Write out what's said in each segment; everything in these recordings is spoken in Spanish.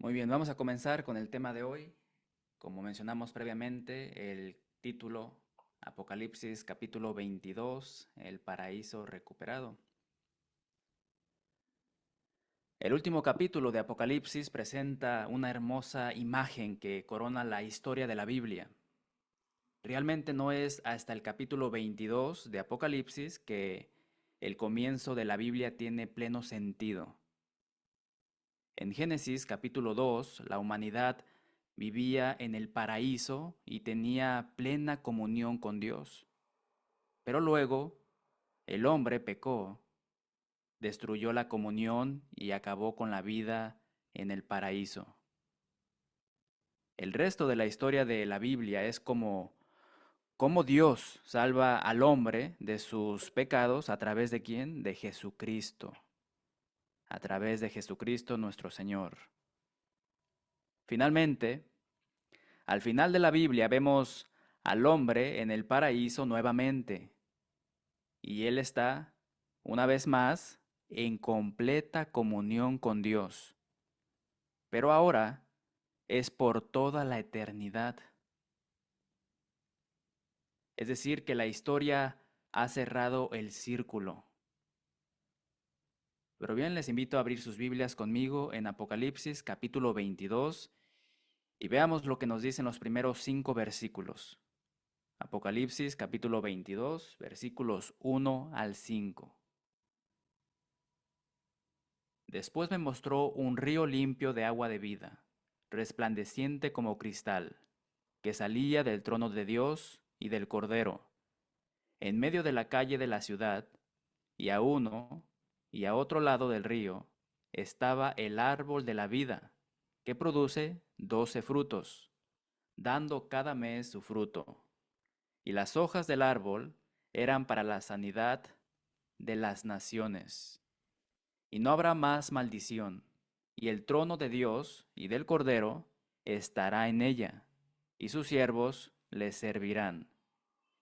Muy bien, vamos a comenzar con el tema de hoy. Como mencionamos previamente, el título Apocalipsis capítulo 22, el paraíso recuperado. El último capítulo de Apocalipsis presenta una hermosa imagen que corona la historia de la Biblia. Realmente no es hasta el capítulo 22 de Apocalipsis que el comienzo de la Biblia tiene pleno sentido. En Génesis capítulo 2, la humanidad vivía en el paraíso y tenía plena comunión con Dios. Pero luego el hombre pecó, destruyó la comunión y acabó con la vida en el paraíso. El resto de la historia de la Biblia es como cómo Dios salva al hombre de sus pecados a través de quién? De Jesucristo. A través de Jesucristo nuestro Señor. Finalmente, al final de la Biblia vemos al hombre en el paraíso nuevamente y él está, una vez más, en completa comunión con Dios. Pero ahora es por toda la eternidad. Es decir, que la historia ha cerrado el círculo. Pero bien, les invito a abrir sus Biblias conmigo en Apocalipsis capítulo 22 y veamos lo que nos dicen los primeros 5 versículos. Apocalipsis capítulo 22, versículos 1 al 5. Después me mostró un río limpio de agua de vida, resplandeciente como cristal, que salía del trono de Dios y del Cordero, en medio de la calle de la ciudad, y a uno y a otro lado del río estaba el árbol de la vida, que produce 12 frutos, dando cada mes su fruto. Y las hojas del árbol eran para la sanidad de las naciones. Y no habrá más maldición, y el trono de Dios y del Cordero estará en ella, y sus siervos le servirán,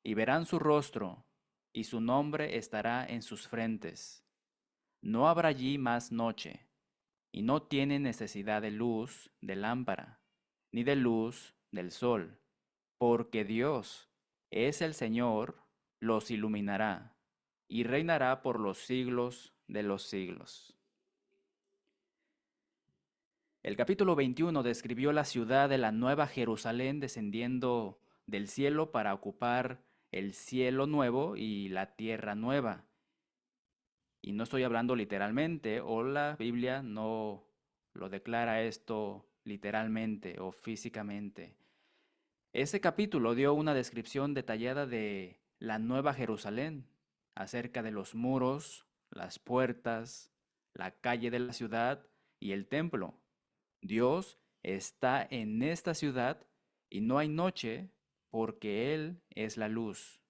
y verán su rostro, y su nombre estará en sus frentes. No habrá allí más noche, y no tienen necesidad de luz de lámpara, ni de luz del sol, porque Dios es el Señor, los iluminará, y reinará por los siglos de los siglos. El capítulo 21 describió la ciudad de la Nueva Jerusalén descendiendo del cielo para ocupar el cielo nuevo y la tierra nueva. Y no estoy hablando literalmente, o la Biblia no lo declara esto literalmente o físicamente. Ese capítulo dio una descripción detallada de la Nueva Jerusalén, acerca de los muros, las puertas, la calle de la ciudad y el templo. Dios está en esta ciudad y no hay noche porque Él es la luz.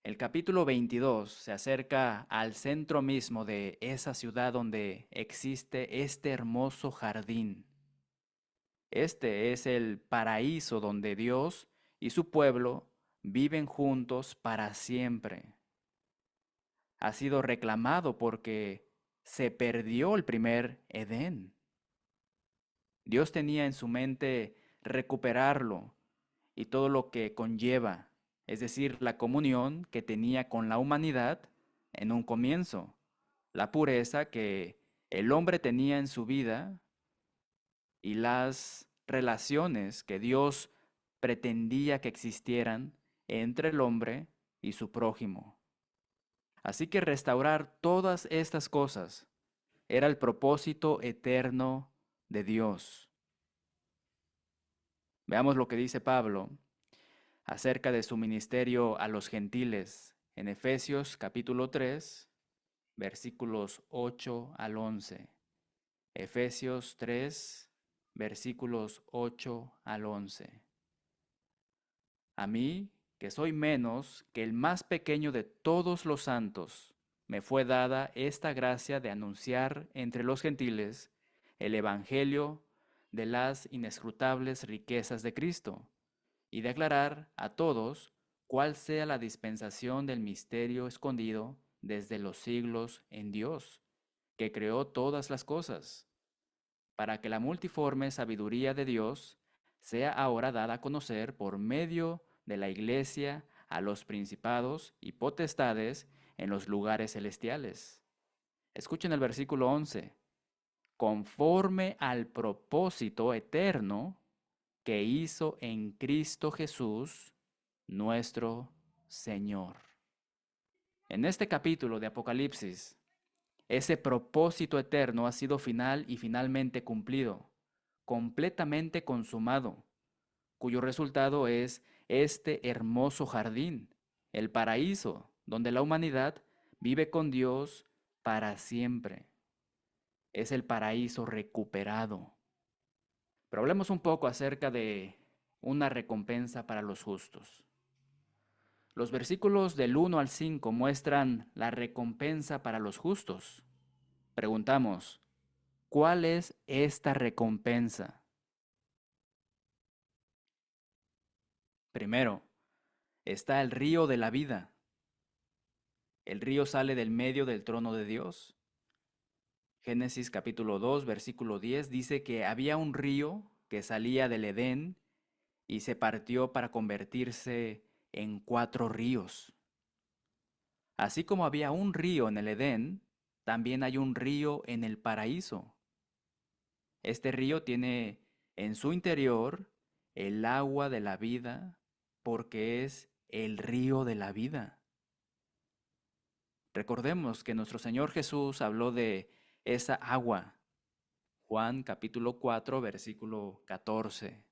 El capítulo 22 se acerca al centro mismo de esa ciudad donde existe este hermoso jardín. Este es el paraíso donde Dios y su pueblo viven juntos para siempre. Ha sido reclamado porque se perdió el primer Edén. Dios tenía en su mente recuperarlo y todo lo que conlleva, es decir, la comunión que tenía con la humanidad en un comienzo, la pureza que el hombre tenía en su vida y las relaciones que Dios pretendía que existieran entre el hombre y su prójimo. Así que restaurar todas estas cosas era el propósito eterno de Dios. Veamos lo que dice Pablo acerca de su ministerio a los gentiles en Efesios capítulo 3, versículos 8 al 11. Efesios 3, versículos 8 al 11. A mí, que soy menos que el más pequeño de todos los santos, me fue dada esta gracia de anunciar entre los gentiles el Evangelio de las inescrutables riquezas de Cristo y de aclarar a todos cuál sea la dispensación del misterio escondido desde los siglos en Dios, que creó todas las cosas, para que la multiforme sabiduría de Dios sea ahora dada a conocer por medio de la Iglesia a los principados y potestades en los lugares celestiales. Escuchen el versículo 11. Conforme al propósito eterno que hizo en Cristo Jesús, nuestro Señor. En este capítulo de Apocalipsis, ese propósito eterno ha sido final y finalmente cumplido, completamente consumado, cuyo resultado es este hermoso jardín, el paraíso, donde la humanidad vive con Dios para siempre. Es el paraíso recuperado. Pero hablemos un poco acerca de una recompensa para los justos. Los versículos del 1 al 5 muestran la recompensa para los justos. Preguntamos, ¿cuál es esta recompensa? Primero, está el río de la vida. El río sale del medio del trono de Dios. Génesis capítulo 2, versículo 10 dice que había un río que salía del Edén y se partió para convertirse en 4 ríos. Así como había un río en el Edén, también hay un río en el paraíso. Este río tiene en su interior el agua de la vida porque es el río de la vida. Recordemos que nuestro Señor Jesús habló de esa agua. Juan capítulo 4, versículo 14.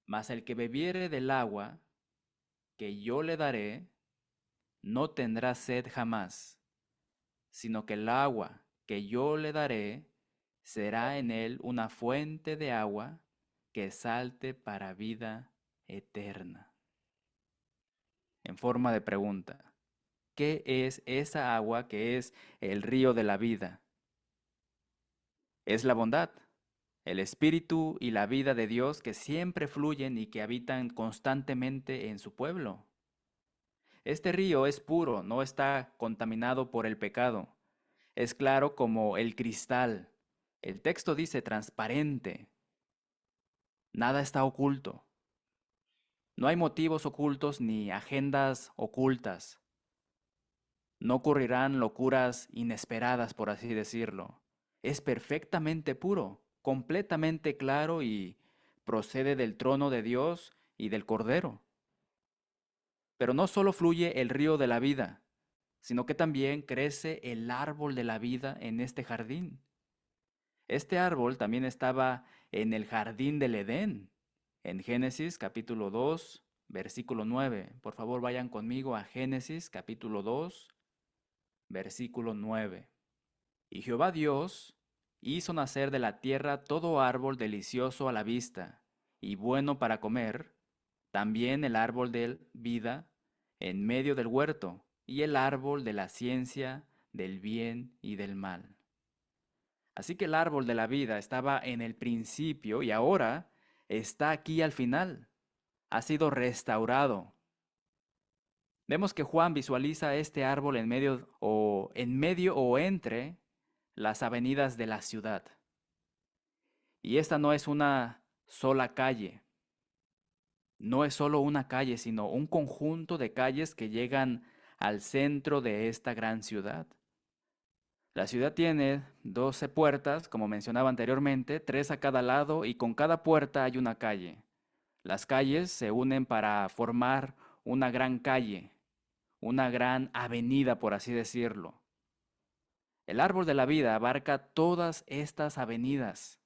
Mas el que bebiere del agua que yo le daré, no tendrá sed jamás, sino que el agua que yo le daré será en él una fuente de agua que salte para vida eterna. En forma de pregunta, ¿qué es esa agua que es el río de la vida? Es la bondad, el espíritu y la vida de Dios que siempre fluyen y que habitan constantemente en su pueblo. Este río es puro, no está contaminado por el pecado. Es claro como el cristal. El texto dice transparente. Nada está oculto. No hay motivos ocultos ni agendas ocultas. No ocurrirán locuras inesperadas, por así decirlo. Es perfectamente puro, completamente claro y procede del trono de Dios y del Cordero. Pero no solo fluye el río de la vida, sino que también crece el árbol de la vida en este jardín. Este árbol también estaba en el jardín del Edén, en Génesis capítulo 2, versículo 9. Por favor, vayan conmigo a Génesis capítulo 2, versículo 9. Y Jehová Dios hizo nacer de la tierra todo árbol delicioso a la vista y bueno para comer, también el árbol de vida en medio del huerto y el árbol de la ciencia del bien y del mal. Así que el árbol de la vida estaba en el principio y ahora está aquí al final. Ha sido restaurado. Vemos que Juan visualiza este árbol en medio o entre las avenidas de la ciudad. Y esta no es una sola calle. No es solo una calle, sino un conjunto de calles que llegan al centro de esta gran ciudad. La ciudad tiene 12 puertas, como mencionaba anteriormente, 3 a cada lado y con cada puerta hay una calle. Las calles se unen para formar una gran calle, una gran avenida, por así decirlo. El árbol de la vida abarca todas estas avenidas.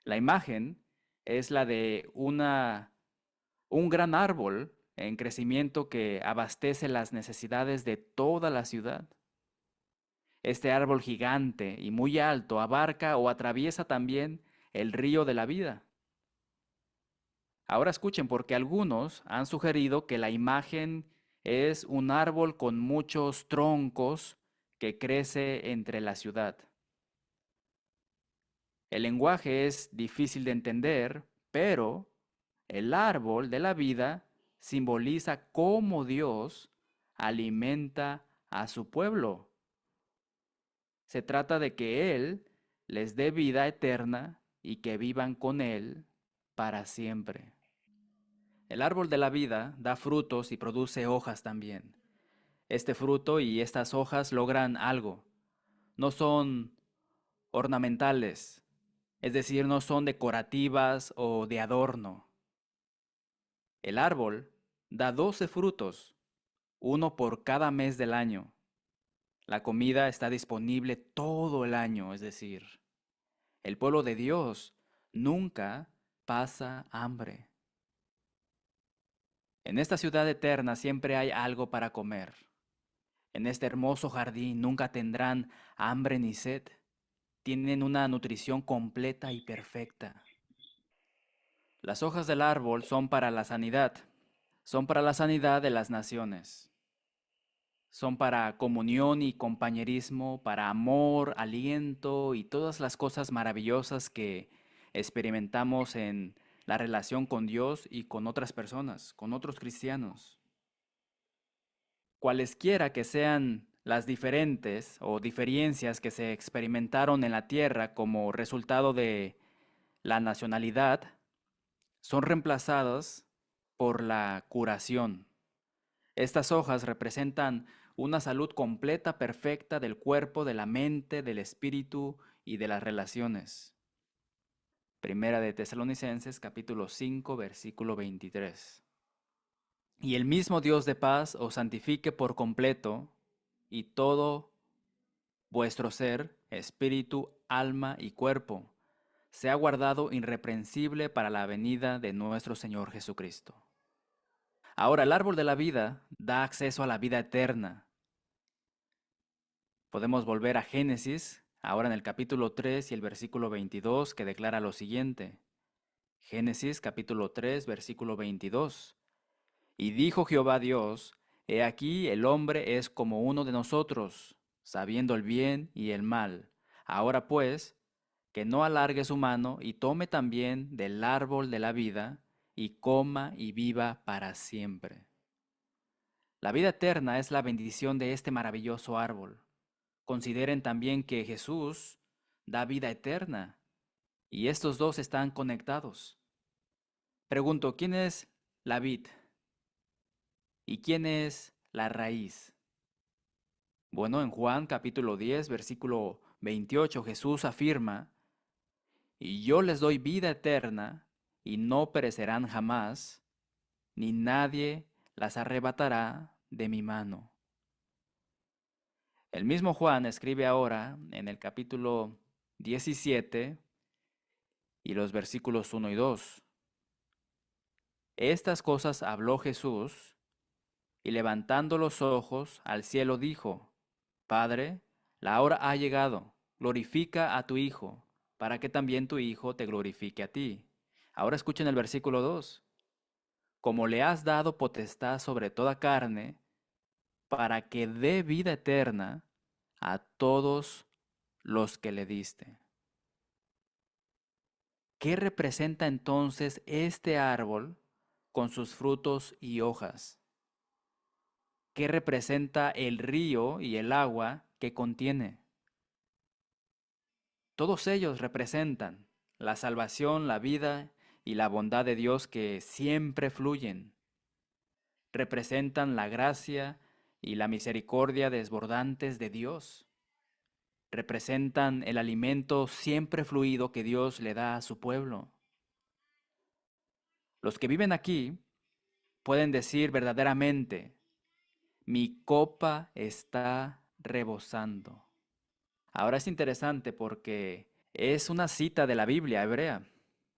La imagen es la de un gran árbol en crecimiento que abastece las necesidades de toda la ciudad. Este árbol gigante y muy alto abarca o atraviesa también el río de la vida. Ahora escuchen, porque algunos han sugerido que la imagen es un árbol con muchos troncos que crece entre la ciudad. El lenguaje es difícil de entender, pero el árbol de la vida simboliza cómo Dios alimenta a su pueblo. Se trata de que Él les dé vida eterna y que vivan con Él para siempre. El árbol de la vida da frutos y produce hojas también. Este fruto y estas hojas logran algo. No son ornamentales, es decir, no son decorativas o de adorno. El árbol da 12 frutos, uno por cada mes del año. La comida está disponible todo el año, es decir, el pueblo de Dios nunca pasa hambre. En esta ciudad eterna siempre hay algo para comer. En este hermoso jardín nunca tendrán hambre ni sed. Tienen una nutrición completa y perfecta. Las hojas del árbol son para la sanidad. Son para la sanidad de las naciones. Son para comunión y compañerismo, para amor, aliento y todas las cosas maravillosas que experimentamos en la relación con Dios y con otras personas, con otros cristianos. Cualesquiera que sean las diferentes o diferencias que se experimentaron en la tierra como resultado de la nacionalidad, son reemplazadas por la curación. Estas hojas representan una salud completa, perfecta del cuerpo, de la mente, del espíritu y de las relaciones. Primera de Tesalonicenses capítulo 5 versículo 23. Y el mismo Dios de paz os santifique por completo, y todo vuestro ser, espíritu, alma y cuerpo, sea guardado irreprensible para la venida de nuestro Señor Jesucristo. Ahora, el árbol de la vida da acceso a la vida eterna. Podemos volver a Génesis, ahora en el capítulo 3 y el versículo 22, que declara lo siguiente. Génesis capítulo 3, versículo 22. Y dijo Jehová Dios, he aquí el hombre es como uno de nosotros, sabiendo el bien y el mal. Ahora pues, que no alargue su mano y tome también del árbol de la vida, y coma y viva para siempre. La vida eterna es la bendición de este maravilloso árbol. Consideren también que Jesús da vida eterna, y estos dos están conectados. Pregunto, ¿quién es la vid y quién es la raíz? Bueno, en Juan capítulo 10, versículo 28, Jesús afirma, y yo les doy vida eterna, y no perecerán jamás, ni nadie las arrebatará de mi mano. El mismo Juan escribe ahora en el capítulo 17 y los versículos 1 y 2. Estas cosas habló Jesús, y levantando los ojos al cielo dijo, Padre, la hora ha llegado, glorifica a tu Hijo, para que también tu Hijo te glorifique a ti. Ahora escuchen el versículo 2. Como le has dado potestad sobre toda carne, para que dé vida eterna a todos los que le diste. ¿Qué representa entonces este árbol con sus frutos y hojas? ¿Qué representa el río y el agua que contiene? Todos ellos representan la salvación, la vida y la bondad de Dios que siempre fluyen. Representan la gracia y la misericordia desbordantes de Dios. Representan el alimento siempre fluido que Dios le da a su pueblo. Los que viven aquí pueden decir verdaderamente, mi copa está rebosando. Ahora es interesante porque es una cita de la Biblia hebrea.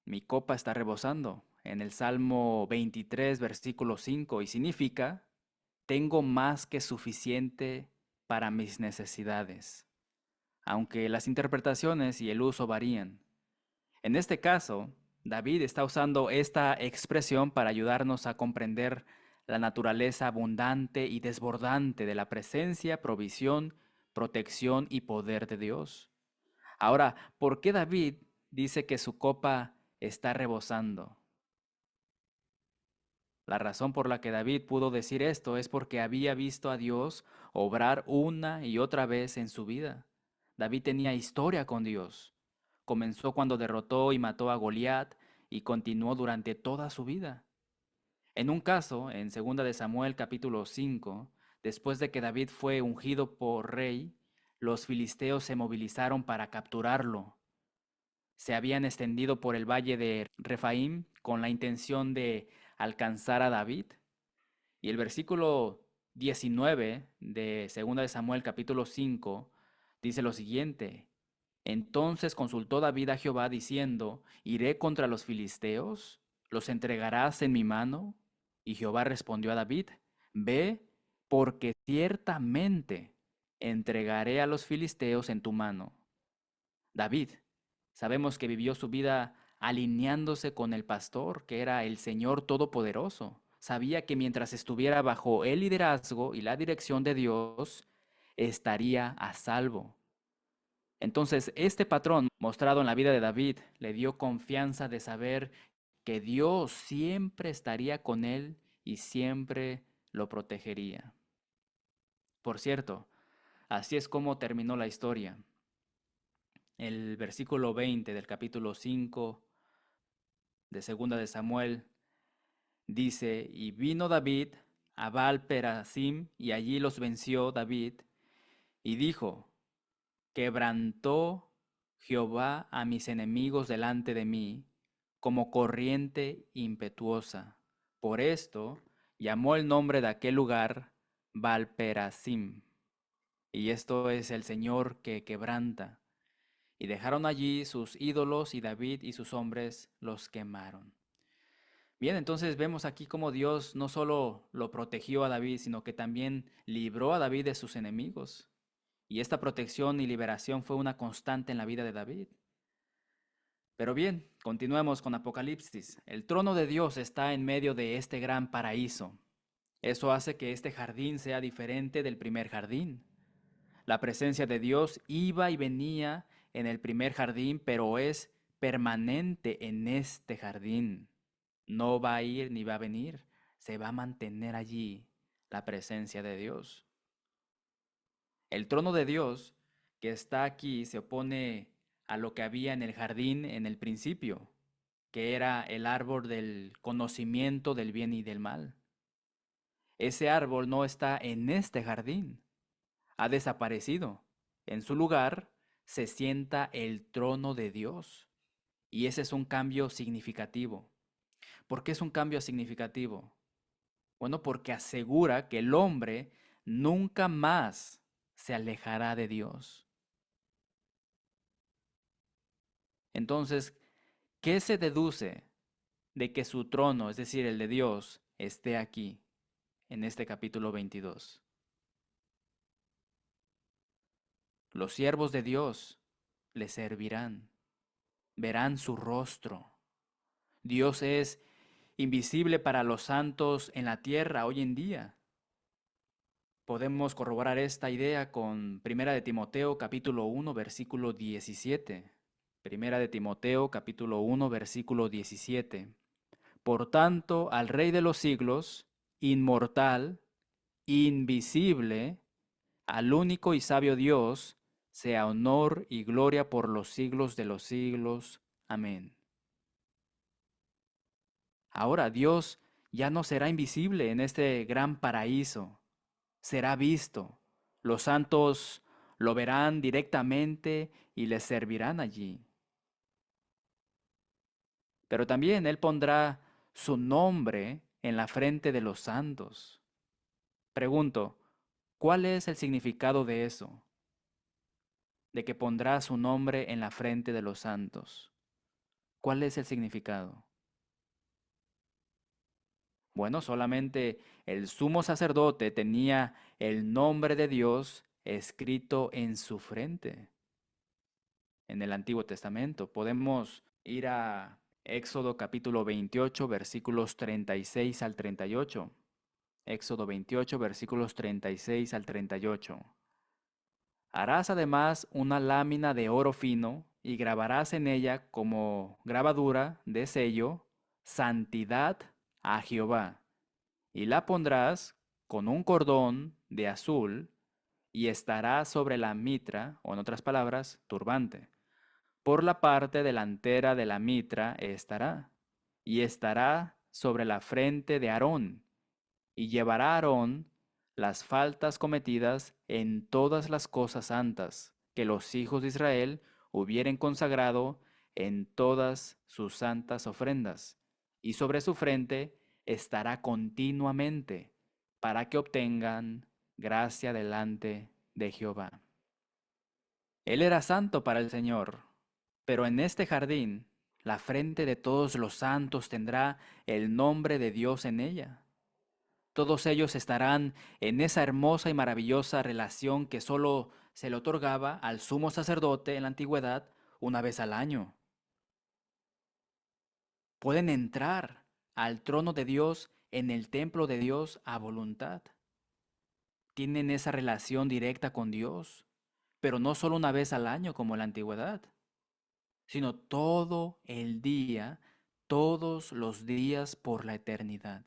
Mi copa está rebosando en el Salmo 23, versículo 5, y significa, tengo más que suficiente para mis necesidades, aunque las interpretaciones y el uso varían. En este caso, David está usando esta expresión para ayudarnos a comprender la naturaleza abundante y desbordante de la presencia, provisión, protección y poder de Dios. Ahora, ¿por qué David dice que su copa está rebosando? La razón por la que David pudo decir esto es porque había visto a Dios obrar una y otra vez en su vida. David tenía historia con Dios. Comenzó cuando derrotó y mató a Goliat y continuó durante toda su vida. En un caso, en 2 de Samuel capítulo 5, después de que David fue ungido por rey, los filisteos se movilizaron para capturarlo. Se habían extendido por el valle de Refaim con la intención de alcanzar a David. Y el versículo 19 de 2 de Samuel capítulo 5 dice lo siguiente: Entonces consultó David a Jehová diciendo, ¿iré contra los filisteos? ¿Los entregarás en mi mano? Y Jehová respondió a David, ve, porque ciertamente entregaré a los filisteos en tu mano. David, sabemos que vivió su vida alineándose con el pastor, que era el Señor Todopoderoso. Sabía que mientras estuviera bajo el liderazgo y la dirección de Dios, estaría a salvo. Entonces, este patrón mostrado en la vida de David le dio confianza de saber que Dios siempre estaría con él y siempre lo protegería. Por cierto, así es como terminó la historia. El versículo 20 del capítulo 5 de 2 de Samuel dice, y vino David a Baal-Perasim y allí los venció David y dijo, quebrantó Jehová a mis enemigos delante de mí como corriente impetuosa. Por esto llamó el nombre de aquel lugar Baal-Perasim. Y esto es el Señor que quebranta. Y dejaron allí sus ídolos y David y sus hombres los quemaron. Bien, entonces vemos aquí cómo Dios no solo lo protegió a David, sino que también libró a David de sus enemigos. Y esta protección y liberación fue una constante en la vida de David. Pero bien, continuemos con Apocalipsis. El trono de Dios está en medio de este gran paraíso. Eso hace que este jardín sea diferente del primer jardín. La presencia de Dios iba y venía en el primer jardín, pero es permanente en este jardín. No va a ir ni va a venir, se va a mantener allí la presencia de Dios. El trono de Dios que está aquí se opone a lo que había en el jardín en el principio, que era el árbol del conocimiento del bien y del mal. Ese árbol no está en este jardín, ha desaparecido. En su lugar se sienta el trono de Dios. Y ese es un cambio significativo. ¿Por qué es un cambio significativo? Bueno, porque asegura que el hombre nunca más se alejará de Dios. Entonces, ¿qué se deduce de que su trono, es decir, el de Dios, esté aquí, en este capítulo 22? Los siervos de Dios le servirán, verán su rostro. Dios es invisible para los santos en la tierra hoy en día. Podemos corroborar esta idea con Primera de Timoteo capítulo 1 versículo 17. Primera de Timoteo capítulo 1 versículo 17. Por tanto, al Rey de los siglos, inmortal, invisible, al único y sabio Dios, sea honor y gloria por los siglos de los siglos. Amén. Ahora Dios ya no será invisible en este gran paraíso, será visto. Los santos lo verán directamente y les servirán allí. Pero también Él pondrá su nombre en la frente de los santos. Pregunto, ¿cuál es el significado de eso? De que pondrá su nombre en la frente de los santos. ¿Cuál es el significado? Bueno, solamente el sumo sacerdote tenía el nombre de Dios escrito en su frente. En el Antiguo Testamento podemos ir a Éxodo capítulo 28, versículos 36 al 38. Éxodo 28, versículos 36 al 38. Harás además una lámina de oro fino y grabarás en ella como grabadura de sello, santidad a Jehová. Y la pondrás con un cordón de azul y estará sobre la mitra, o en otras palabras, turbante. Por la parte delantera de la mitra estará, y estará sobre la frente de Aarón, y llevará Aarón las faltas cometidas en todas las cosas santas que los hijos de Israel hubieren consagrado en todas sus santas ofrendas, y sobre su frente estará continuamente, para que obtengan gracia delante de Jehová. Él era santo para el Señor, pero en este jardín la frente de todos los santos tendrá el nombre de Dios en ella. Todos ellos estarán en esa hermosa y maravillosa relación que solo se le otorgaba al sumo sacerdote en la antigüedad una vez al año. Pueden entrar al trono de Dios en el templo de Dios a voluntad. Tienen esa relación directa con Dios, pero no solo una vez al año como en la antigüedad, sino todo el día, todos los días por la eternidad.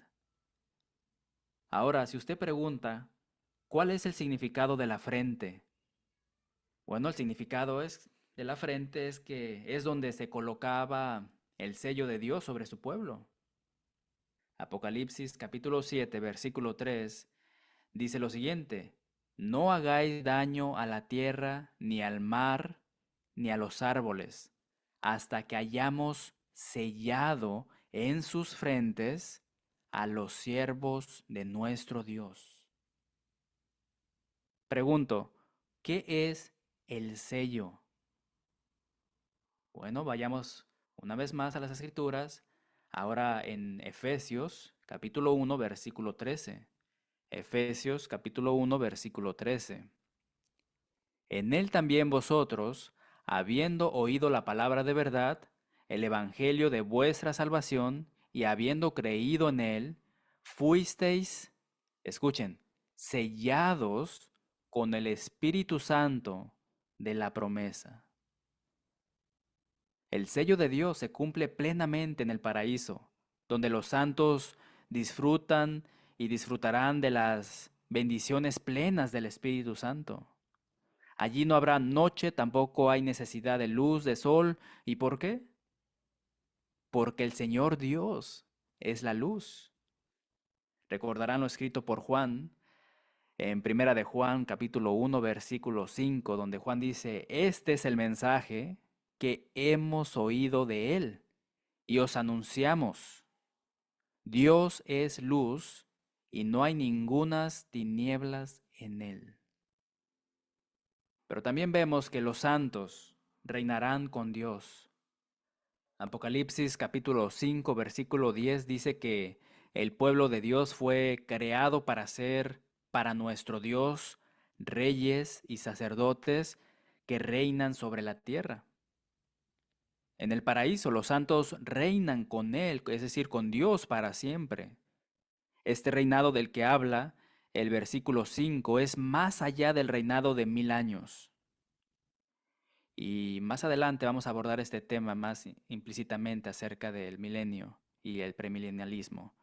Ahora, si usted pregunta, ¿cuál es el significado de la frente? Bueno, el significado de la frente es que es donde se colocaba el sello de Dios sobre su pueblo. Apocalipsis capítulo 7, versículo 3 dice lo siguiente: no hagáis daño a la tierra, ni al mar, ni a los árboles, hasta que hayamos sellado en sus frentes a los siervos de nuestro Dios. Pregunto, ¿qué es el sello? Bueno, vayamos una vez más a las Escrituras, ahora en Efesios capítulo 1, versículo 13. Efesios capítulo 1, versículo 13. En él también vosotros, habiendo oído la palabra de verdad, el evangelio de vuestra salvación, y habiendo creído en él, fuisteis, escuchen, sellados con el Espíritu Santo de la promesa. El sello de Dios se cumple plenamente en el paraíso, donde los santos disfrutan y disfrutarán de las bendiciones plenas del Espíritu Santo. Allí no habrá noche, tampoco hay necesidad de luz, de sol. ¿Y por qué? Porque el Señor Dios es la luz. Recordarán lo escrito por Juan en Primera de Juan, capítulo 1, versículo 5, donde Juan dice: este es el mensaje que hemos oído de él y os anunciamos. Dios es luz y no hay ningunas tinieblas en él. Pero también vemos que los santos reinarán con Dios. Apocalipsis capítulo 5, versículo 10 dice que el pueblo de Dios fue creado para ser para nuestro Dios reyes y sacerdotes que reinan sobre la tierra. En el paraíso los santos reinan con Él, es decir, con Dios para siempre. Este reinado del que habla el versículo 5 es más allá del reinado de 1000 años. Y más adelante vamos a abordar este tema más implícitamente acerca del milenio y el premilenialismo.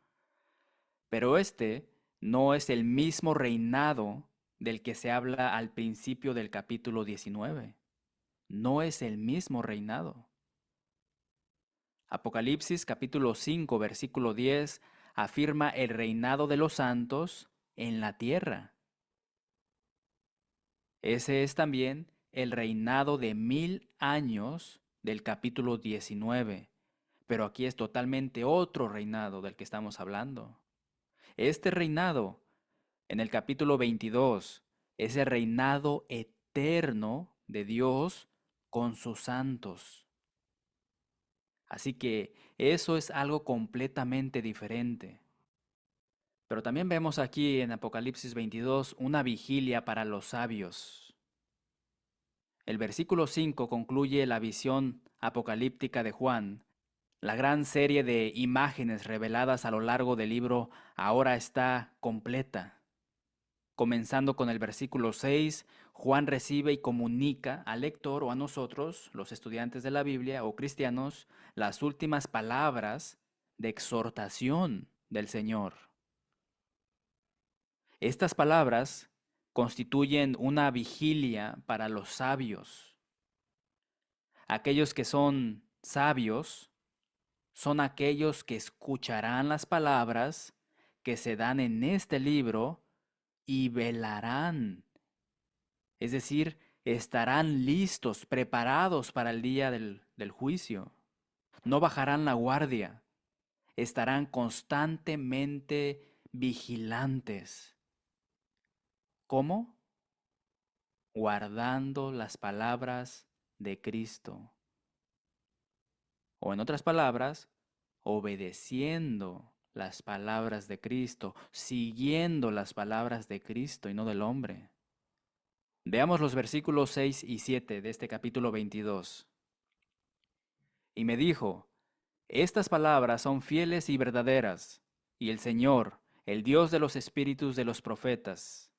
Pero este no es el mismo reinado del que se habla al principio del capítulo 19. No es el mismo reinado. Apocalipsis capítulo 5, versículo 10 afirma el reinado de los santos en la tierra. Ese es también el reinado de 1000 años del capítulo 19. Pero aquí es totalmente otro reinado del que estamos hablando. Este reinado, en el capítulo 22, es el reinado eterno de Dios con sus santos. Así que eso es algo completamente diferente. Pero también vemos aquí en Apocalipsis 22 una vigilia para los sabios. El versículo 5 concluye la visión apocalíptica de Juan. La gran serie de imágenes reveladas a lo largo del libro ahora está completa. Comenzando con el versículo 6, Juan recibe y comunica al lector o a nosotros, los estudiantes de la Biblia o cristianos, las últimas palabras de exhortación del Señor. Estas palabras constituyen una vigilia para los sabios. Aquellos que son sabios son aquellos que escucharán las palabras que se dan en este libro y velarán, es decir, estarán listos, preparados para el día del juicio. No bajarán la guardia, estarán constantemente vigilantes. ¿Cómo? Guardando las palabras de Cristo. O en otras palabras, obedeciendo las palabras de Cristo, siguiendo las palabras de Cristo y no del hombre. Veamos los versículos 6 y 7 de este capítulo 22. Y me dijo, estas palabras son fieles y verdaderas, y el Señor, el Dios de los espíritus de los profetas,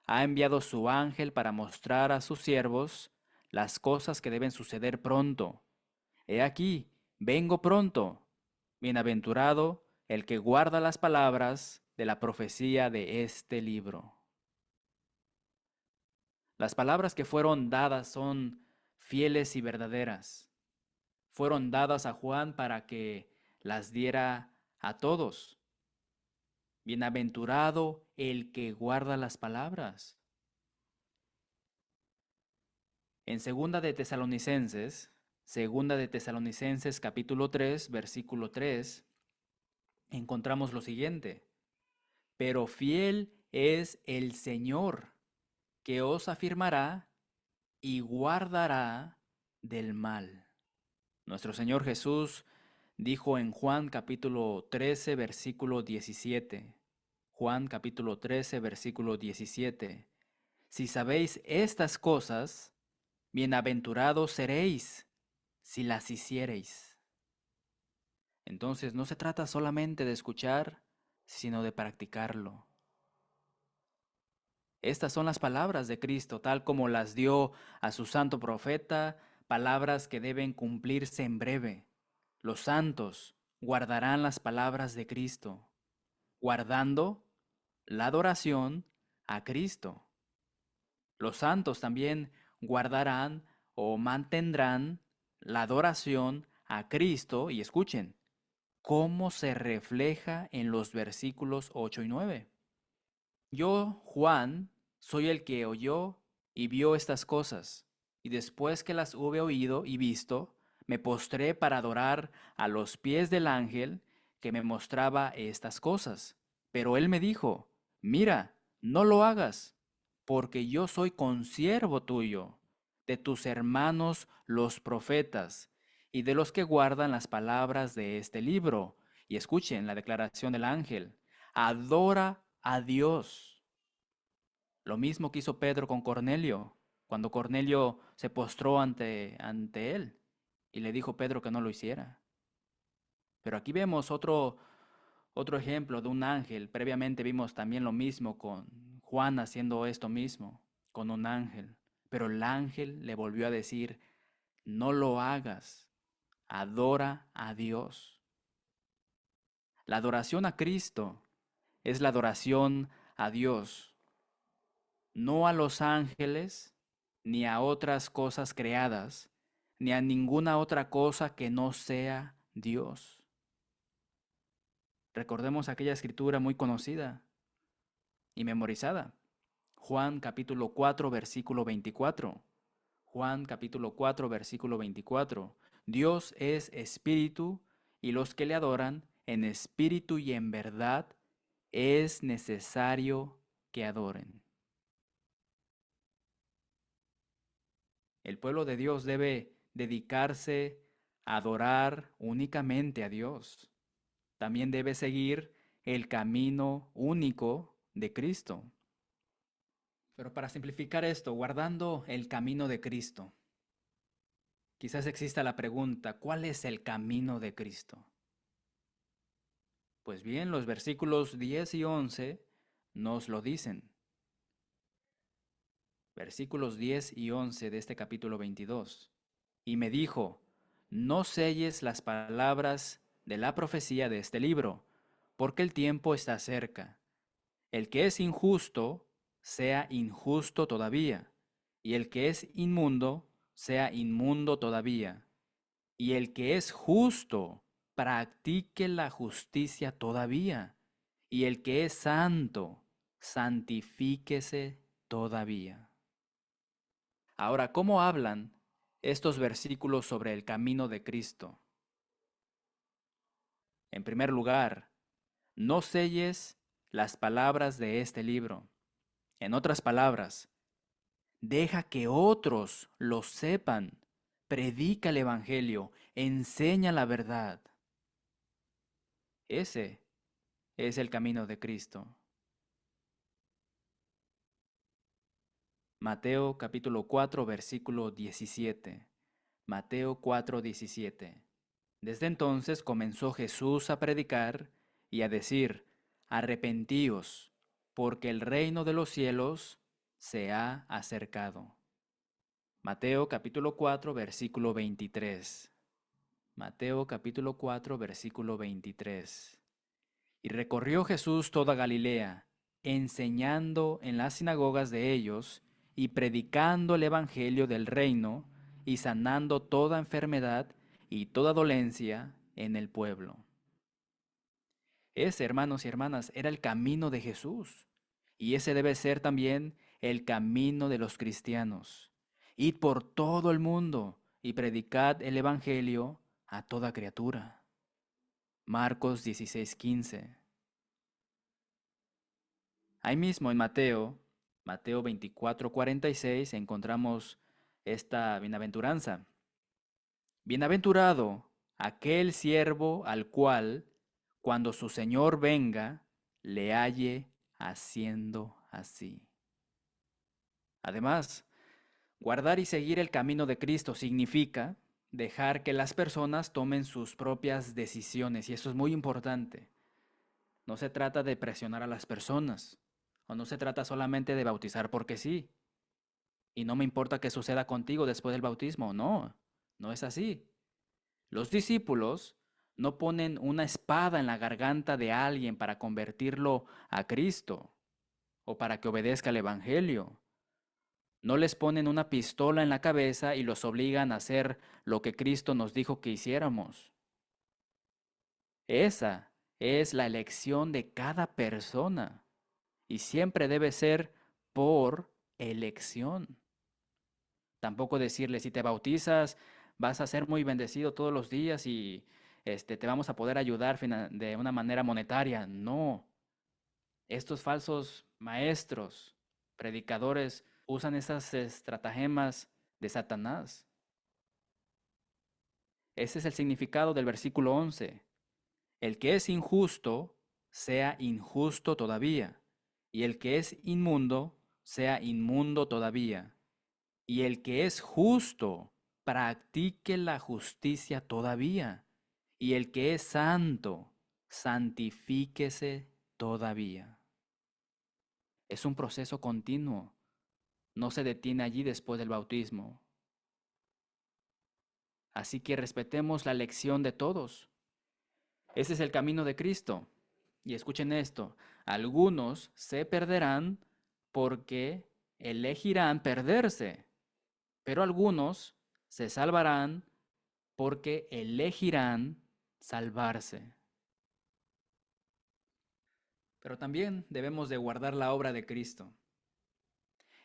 ha enviado su ángel para mostrar a sus siervos las cosas que deben suceder pronto. He aquí, vengo pronto. Bienaventurado el que guarda las palabras de la profecía de este libro. Las palabras que fueron dadas son fieles y verdaderas. Fueron dadas a Juan para que las diera a todos. Bienaventurado el que guarda las palabras. En Segunda de Tesalonicenses capítulo 3, versículo 3, encontramos lo siguiente. Pero fiel es el Señor, que os afirmará y guardará del mal. Nuestro Señor Jesús dijo en Juan capítulo 13, versículo 17. Juan capítulo 13, versículo 17. Si sabéis estas cosas, bienaventurados seréis si las hiciereis. Entonces no se trata solamente de escuchar, sino de practicarlo. Estas son las palabras de Cristo, tal como las dio a su santo profeta, palabras que deben cumplirse en breve. Los santos guardarán las palabras de Cristo, guardando la adoración a Cristo. Los santos también guardarán o mantendrán la adoración a Cristo, y escuchen, cómo se refleja en los versículos 8 y 9. Yo, Juan, soy el que oyó y vio estas cosas, y después que las hube oído y visto, me postré para adorar a los pies del ángel que me mostraba estas cosas. Pero él me dijo, mira, no lo hagas, porque yo soy consiervo tuyo, de tus hermanos los profetas, y de los que guardan las palabras de este libro. Y escuchen la declaración del ángel, adora a Dios. Lo mismo que hizo Pedro con Cornelio, cuando Cornelio se postró ante él y le dijo Pedro que no lo hiciera. Pero aquí vemos otro ejemplo de un ángel. Previamente vimos también lo mismo con Juan haciendo esto mismo, con un ángel. Pero el ángel le volvió a decir, no lo hagas, adora a Dios. La adoración a Cristo es la adoración a Dios, no a los ángeles, ni a otras cosas creadas, ni a ninguna otra cosa que no sea Dios. Recordemos aquella escritura muy conocida y memorizada. Juan capítulo 4, versículo 24. Juan capítulo 4, versículo 24. Dios es espíritu y los que le adoran en espíritu y en verdad es necesario que adoren. El pueblo de Dios debe dedicarse a adorar únicamente a Dios. También debe seguir el camino único de Cristo. Pero para simplificar esto, guardando el camino de Cristo, quizás exista la pregunta, ¿cuál es el camino de Cristo? Pues bien, los versículos 10 y 11 nos lo dicen. Versículos 10 y 11 de este capítulo 22. Y me dijo, no selles las palabras de la profecía de este libro, porque el tiempo está cerca. El que es injusto, sea injusto todavía, y el que es inmundo, sea inmundo todavía, y el que es justo practique la justicia todavía, y el que es santo santifíquese todavía. Ahora, ¿cómo hablan estos versículos sobre el camino de Cristo? En primer lugar, no selles las palabras de este libro. En otras palabras, deja que otros lo sepan. Predica el Evangelio, enseña la verdad. Ese es el camino de Cristo. Mateo capítulo 4, versículo 17. Mateo 4, 17. Desde entonces comenzó Jesús a predicar y a decir, arrepentíos, porque el reino de los cielos se ha acercado. Mateo capítulo 4, versículo 23. Mateo capítulo 4, versículo 23. Y recorrió Jesús toda Galilea, enseñando en las sinagogas de ellos y predicando el evangelio del reino y sanando toda enfermedad y toda dolencia en el pueblo. Ese, hermanos y hermanas, era el camino de Jesús. Y ese debe ser también el camino de los cristianos. Id por todo el mundo y predicad el evangelio a toda criatura. Marcos 16:15. Ahí mismo en Mateo 24:46, encontramos esta bienaventuranza. Bienaventurado aquel siervo al cual, cuando su Señor venga, le halle haciendo así. Además, guardar y seguir el camino de Cristo significa dejar que las personas tomen sus propias decisiones, y eso es muy importante. No se trata de presionar a las personas, o no se trata solamente de bautizar porque sí, y no me importa qué suceda contigo después del bautismo. No, no es así. Los discípulos no ponen una espada en la garganta de alguien para convertirlo a Cristo o para que obedezca al Evangelio. No les ponen una pistola en la cabeza y los obligan a hacer lo que Cristo nos dijo que hiciéramos. Esa es la elección de cada persona y siempre debe ser por elección. Tampoco decirle, si te bautizas, vas a ser muy bendecido todos los días y te vamos a poder ayudar de una manera monetaria. No, estos falsos maestros, predicadores, usan esas estratagemas de Satanás. Ese es el significado del versículo 11. El que es injusto, sea injusto todavía, y el que es inmundo, sea inmundo todavía. Y el que es justo, practique la justicia todavía. Y el que es santo, santifíquese todavía. Es un proceso continuo. No se detiene allí después del bautismo. Así que respetemos la elección de todos. Ese es el camino de Cristo. Y escuchen esto, algunos se perderán porque elegirán perderse, pero algunos se salvarán porque elegirán salvarse. Pero también debemos de guardar la obra de Cristo.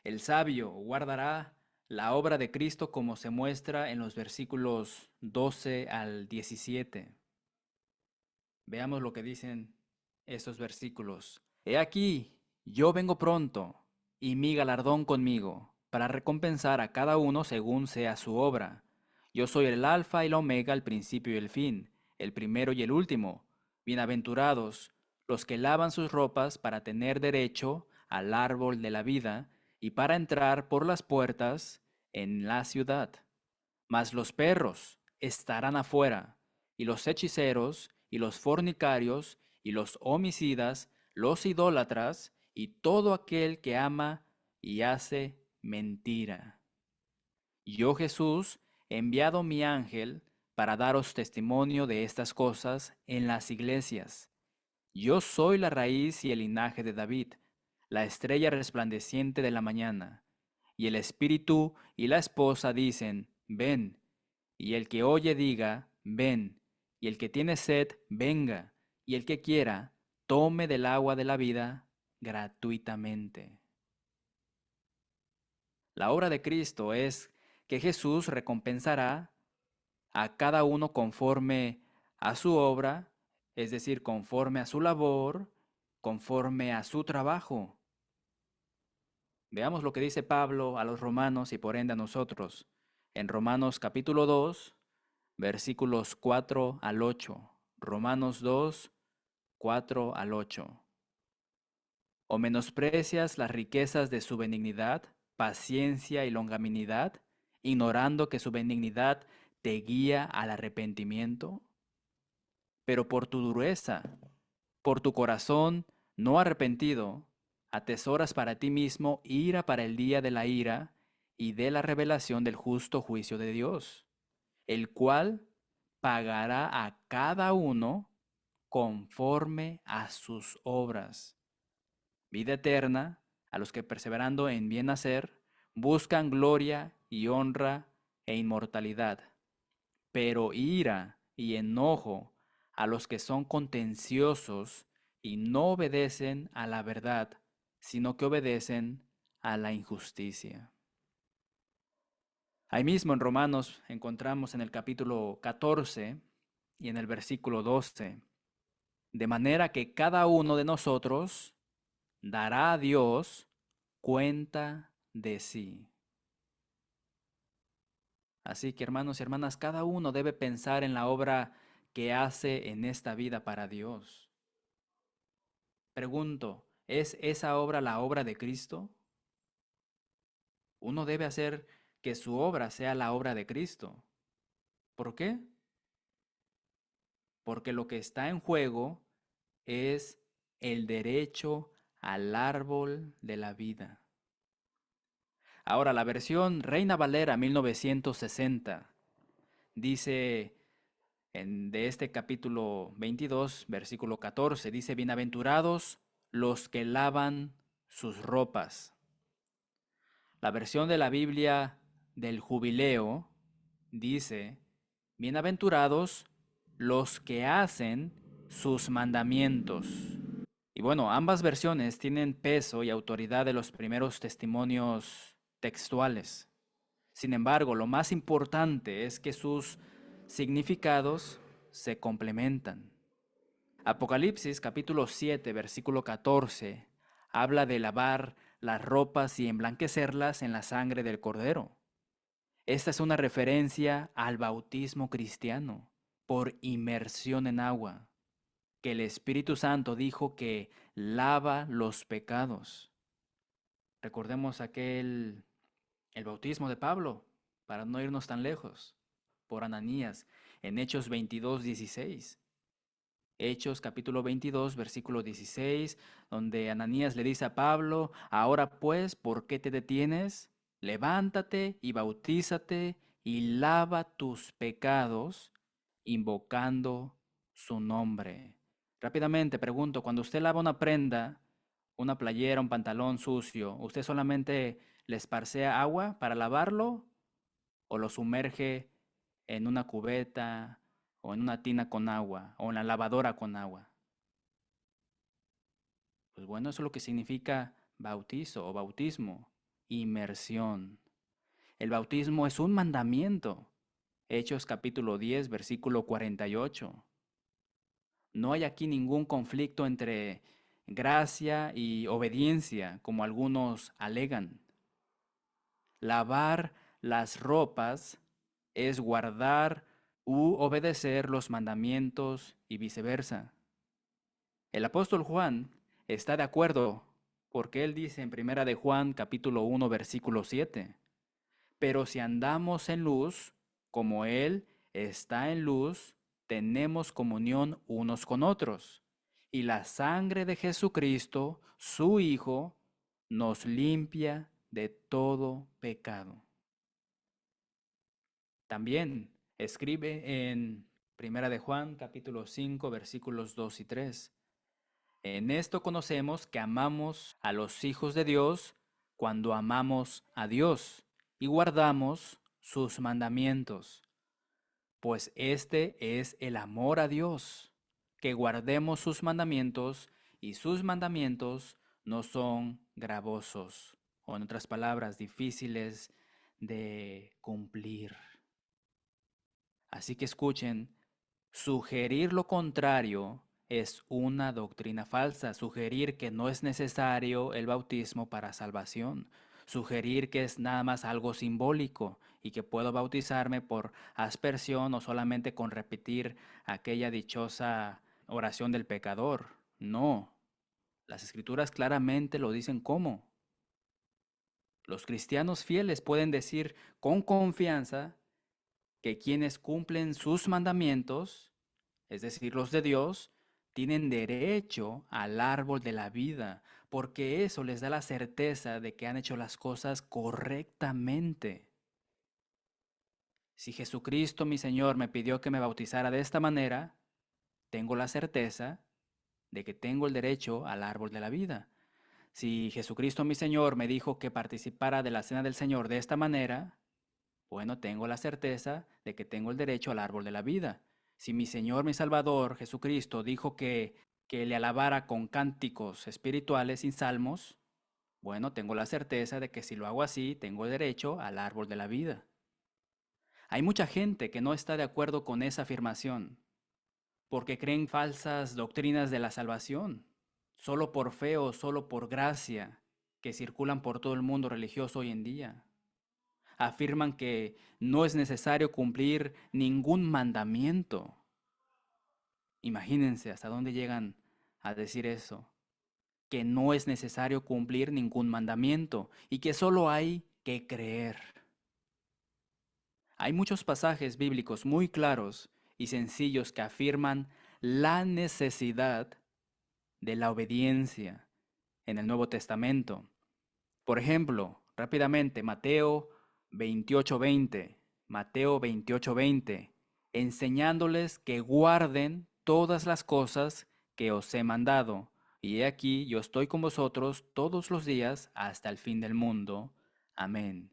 El sabio guardará la obra de Cristo como se muestra en los versículos 12 al 17. Veamos lo que dicen estos versículos. He aquí, yo vengo pronto, y mi galardón conmigo, para recompensar a cada uno según sea su obra. Yo soy el alfa y la omega, el principio y el fin, el primero y el último. Bienaventurados los que lavan sus ropas para tener derecho al árbol de la vida y para entrar por las puertas en la ciudad. Mas los perros estarán afuera, y los hechiceros, y los fornicarios, y los homicidas, los idólatras, y todo aquel que ama y hace mentira. Yo, Jesús, he enviado mi ángel para daros testimonio de estas cosas en las iglesias. Yo soy la raíz y el linaje de David, la estrella resplandeciente de la mañana. Y el espíritu y la esposa dicen, ven. Y el que oye diga, ven. Y el que tiene sed, venga. Y el que quiera, tome del agua de la vida gratuitamente. La obra de Cristo es que Jesús recompensará a cada uno conforme a su obra, es decir, conforme a su labor, conforme a su trabajo. Veamos lo que dice Pablo a los romanos y por ende a nosotros. En Romanos capítulo 2, versículos 4 al 8. Romanos 2, 4 al 8. ¿O menosprecias las riquezas de su benignidad, paciencia y longanimidad, ignorando que su benignidad te guía al arrepentimiento? Pero por tu dureza, por tu corazón no arrepentido, atesoras para ti mismo ira para el día de la ira y de la revelación del justo juicio de Dios, el cual pagará a cada uno conforme a sus obras. Vida eterna a los que perseverando en bien hacer buscan gloria y honra e inmortalidad, pero ira y enojo a los que son contenciosos y no obedecen a la verdad, sino que obedecen a la injusticia. Ahí mismo en Romanos encontramos en el capítulo 14 y en el versículo 12, de manera que cada uno de nosotros dará a Dios cuenta de sí. Así que hermanos y hermanas, cada uno debe pensar en la obra que hace en esta vida para Dios. Pregunto, ¿es esa obra la obra de Cristo? Uno debe hacer que su obra sea la obra de Cristo. ¿Por qué? Porque lo que está en juego es el derecho al árbol de la vida. Ahora, la versión Reina Valera 1960 dice de este capítulo 22, versículo 14, dice, bienaventurados los que lavan sus ropas. La versión de la Biblia del Jubileo dice, bienaventurados los que hacen sus mandamientos. Y bueno, ambas versiones tienen peso y autoridad de los primeros testimonios textuales. Sin embargo, lo más importante es que sus significados se complementan. Apocalipsis capítulo 7, versículo 14, habla de lavar las ropas y emblanquecerlas en la sangre del Cordero. Esta es una referencia al bautismo cristiano por inmersión en agua, que el Espíritu Santo dijo que lava los pecados. Recordemos el bautismo de Pablo, para no irnos tan lejos, por Ananías, en Hechos 22, 16. Hechos capítulo 22, versículo 16, donde Ananías le dice a Pablo, ahora pues, ¿por qué te detienes? Levántate y bautízate y lava tus pecados, invocando su nombre. Rápidamente pregunto, cuando usted lava una prenda, una playera, un pantalón sucio, ¿usted solamente le esparcea agua para lavarlo o lo sumerge en una cubeta o en una tina con agua o en la lavadora con agua? Pues bueno, eso es lo que significa bautizo o bautismo, inmersión. El bautismo es un mandamiento. Hechos capítulo 10, versículo 48. No hay aquí ningún conflicto entre gracia y obediencia, como algunos alegan. Lavar las ropas es guardar u obedecer los mandamientos y viceversa. El apóstol Juan está de acuerdo porque él dice en Primera de Juan capítulo 1 versículo 7, pero si andamos en luz, como él está en luz, tenemos comunión unos con otros, y la sangre de Jesucristo, su Hijo, nos limpia de todo pecado. También escribe en Primera de Juan, capítulo 5, versículos 2 y 3. En esto conocemos que amamos a los hijos de Dios cuando amamos a Dios y guardamos sus mandamientos. Pues este es el amor a Dios, que guardemos sus mandamientos, y sus mandamientos no son gravosos, o en otras palabras, difíciles de cumplir. Así que escuchen, sugerir lo contrario es una doctrina falsa. Sugerir que no es necesario el bautismo para salvación. Sugerir que es nada más algo simbólico y que puedo bautizarme por aspersión o solamente con repetir aquella dichosa oración del pecador. No, las escrituras claramente lo dicen cómo. Los cristianos fieles pueden decir con confianza que quienes cumplen sus mandamientos, es decir, los de Dios, tienen derecho al árbol de la vida, porque eso les da la certeza de que han hecho las cosas correctamente. Si Jesucristo, mi Señor, me pidió que me bautizara de esta manera, tengo la certeza de que tengo el derecho al árbol de la vida. Si Jesucristo, mi Señor, me dijo que participara de la cena del Señor de esta manera, bueno, tengo la certeza de que tengo el derecho al árbol de la vida. Si mi Señor, mi Salvador, Jesucristo, dijo que le alabara con cánticos espirituales y salmos, bueno, tengo la certeza de que si lo hago así, tengo el derecho al árbol de la vida. Hay mucha gente que no está de acuerdo con esa afirmación, porque creen falsas doctrinas de la salvación, solo por fe o solo por gracia, que circulan por todo el mundo religioso hoy en día. Afirman que no es necesario cumplir ningún mandamiento. Imagínense hasta dónde llegan a decir eso, que no es necesario cumplir ningún mandamiento y que solo hay que creer. Hay muchos pasajes bíblicos muy claros y sencillos que afirman la necesidad de la obediencia en el Nuevo Testamento. Por ejemplo, rápidamente, Mateo 28:20, Mateo 28:20, enseñándoles que guarden todas las cosas que os he mandado. Y he aquí, yo estoy con vosotros todos los días hasta el fin del mundo. Amén.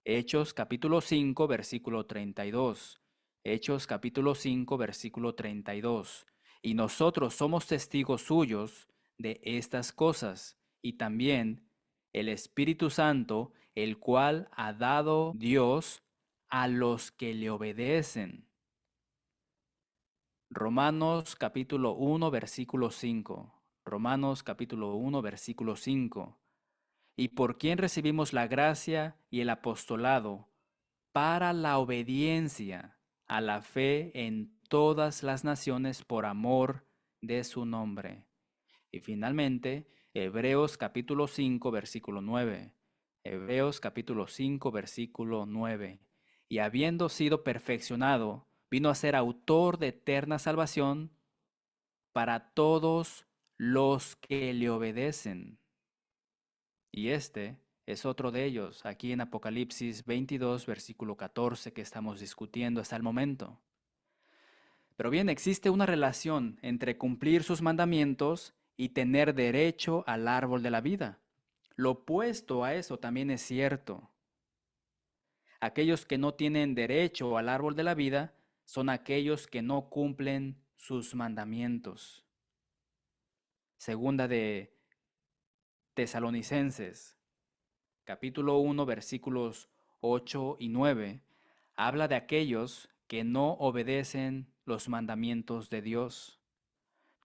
Hechos capítulo 5, versículo 32. Hechos capítulo 5, versículo 32. Y nosotros somos testigos suyos de estas cosas, y también el Espíritu Santo, el cual ha dado Dios a los que le obedecen. Romanos capítulo 1, versículo 5. Romanos capítulo 1, versículo 5. Y por quien recibimos la gracia y el apostolado para la obediencia a la fe en todas las naciones por amor de su nombre. Y finalmente, Hebreos capítulo 5, versículo 9. Hebreos capítulo 5, versículo 9. Y habiendo sido perfeccionado, vino a ser autor de eterna salvación para todos los que le obedecen. Y este es otro de ellos, aquí en Apocalipsis 22, versículo 14, que estamos discutiendo hasta el momento. Pero bien, existe una relación entre cumplir sus mandamientos y tener derecho al árbol de la vida. Lo opuesto a eso también es cierto. Aquellos que no tienen derecho al árbol de la vida son aquellos que no cumplen sus mandamientos. Segunda de Tesalonicenses, capítulo 1, versículos 8 y 9, habla de aquellos que no obedecen los mandamientos de Dios.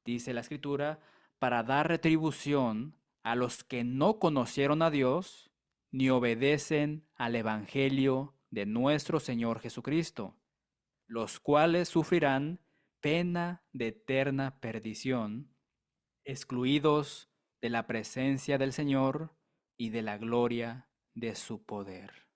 Dice la Escritura, para dar retribución a los que no conocieron a Dios ni obedecen al Evangelio de nuestro Señor Jesucristo, los cuales sufrirán pena de eterna perdición, excluidos de la presencia del Señor y de la gloria de su poder.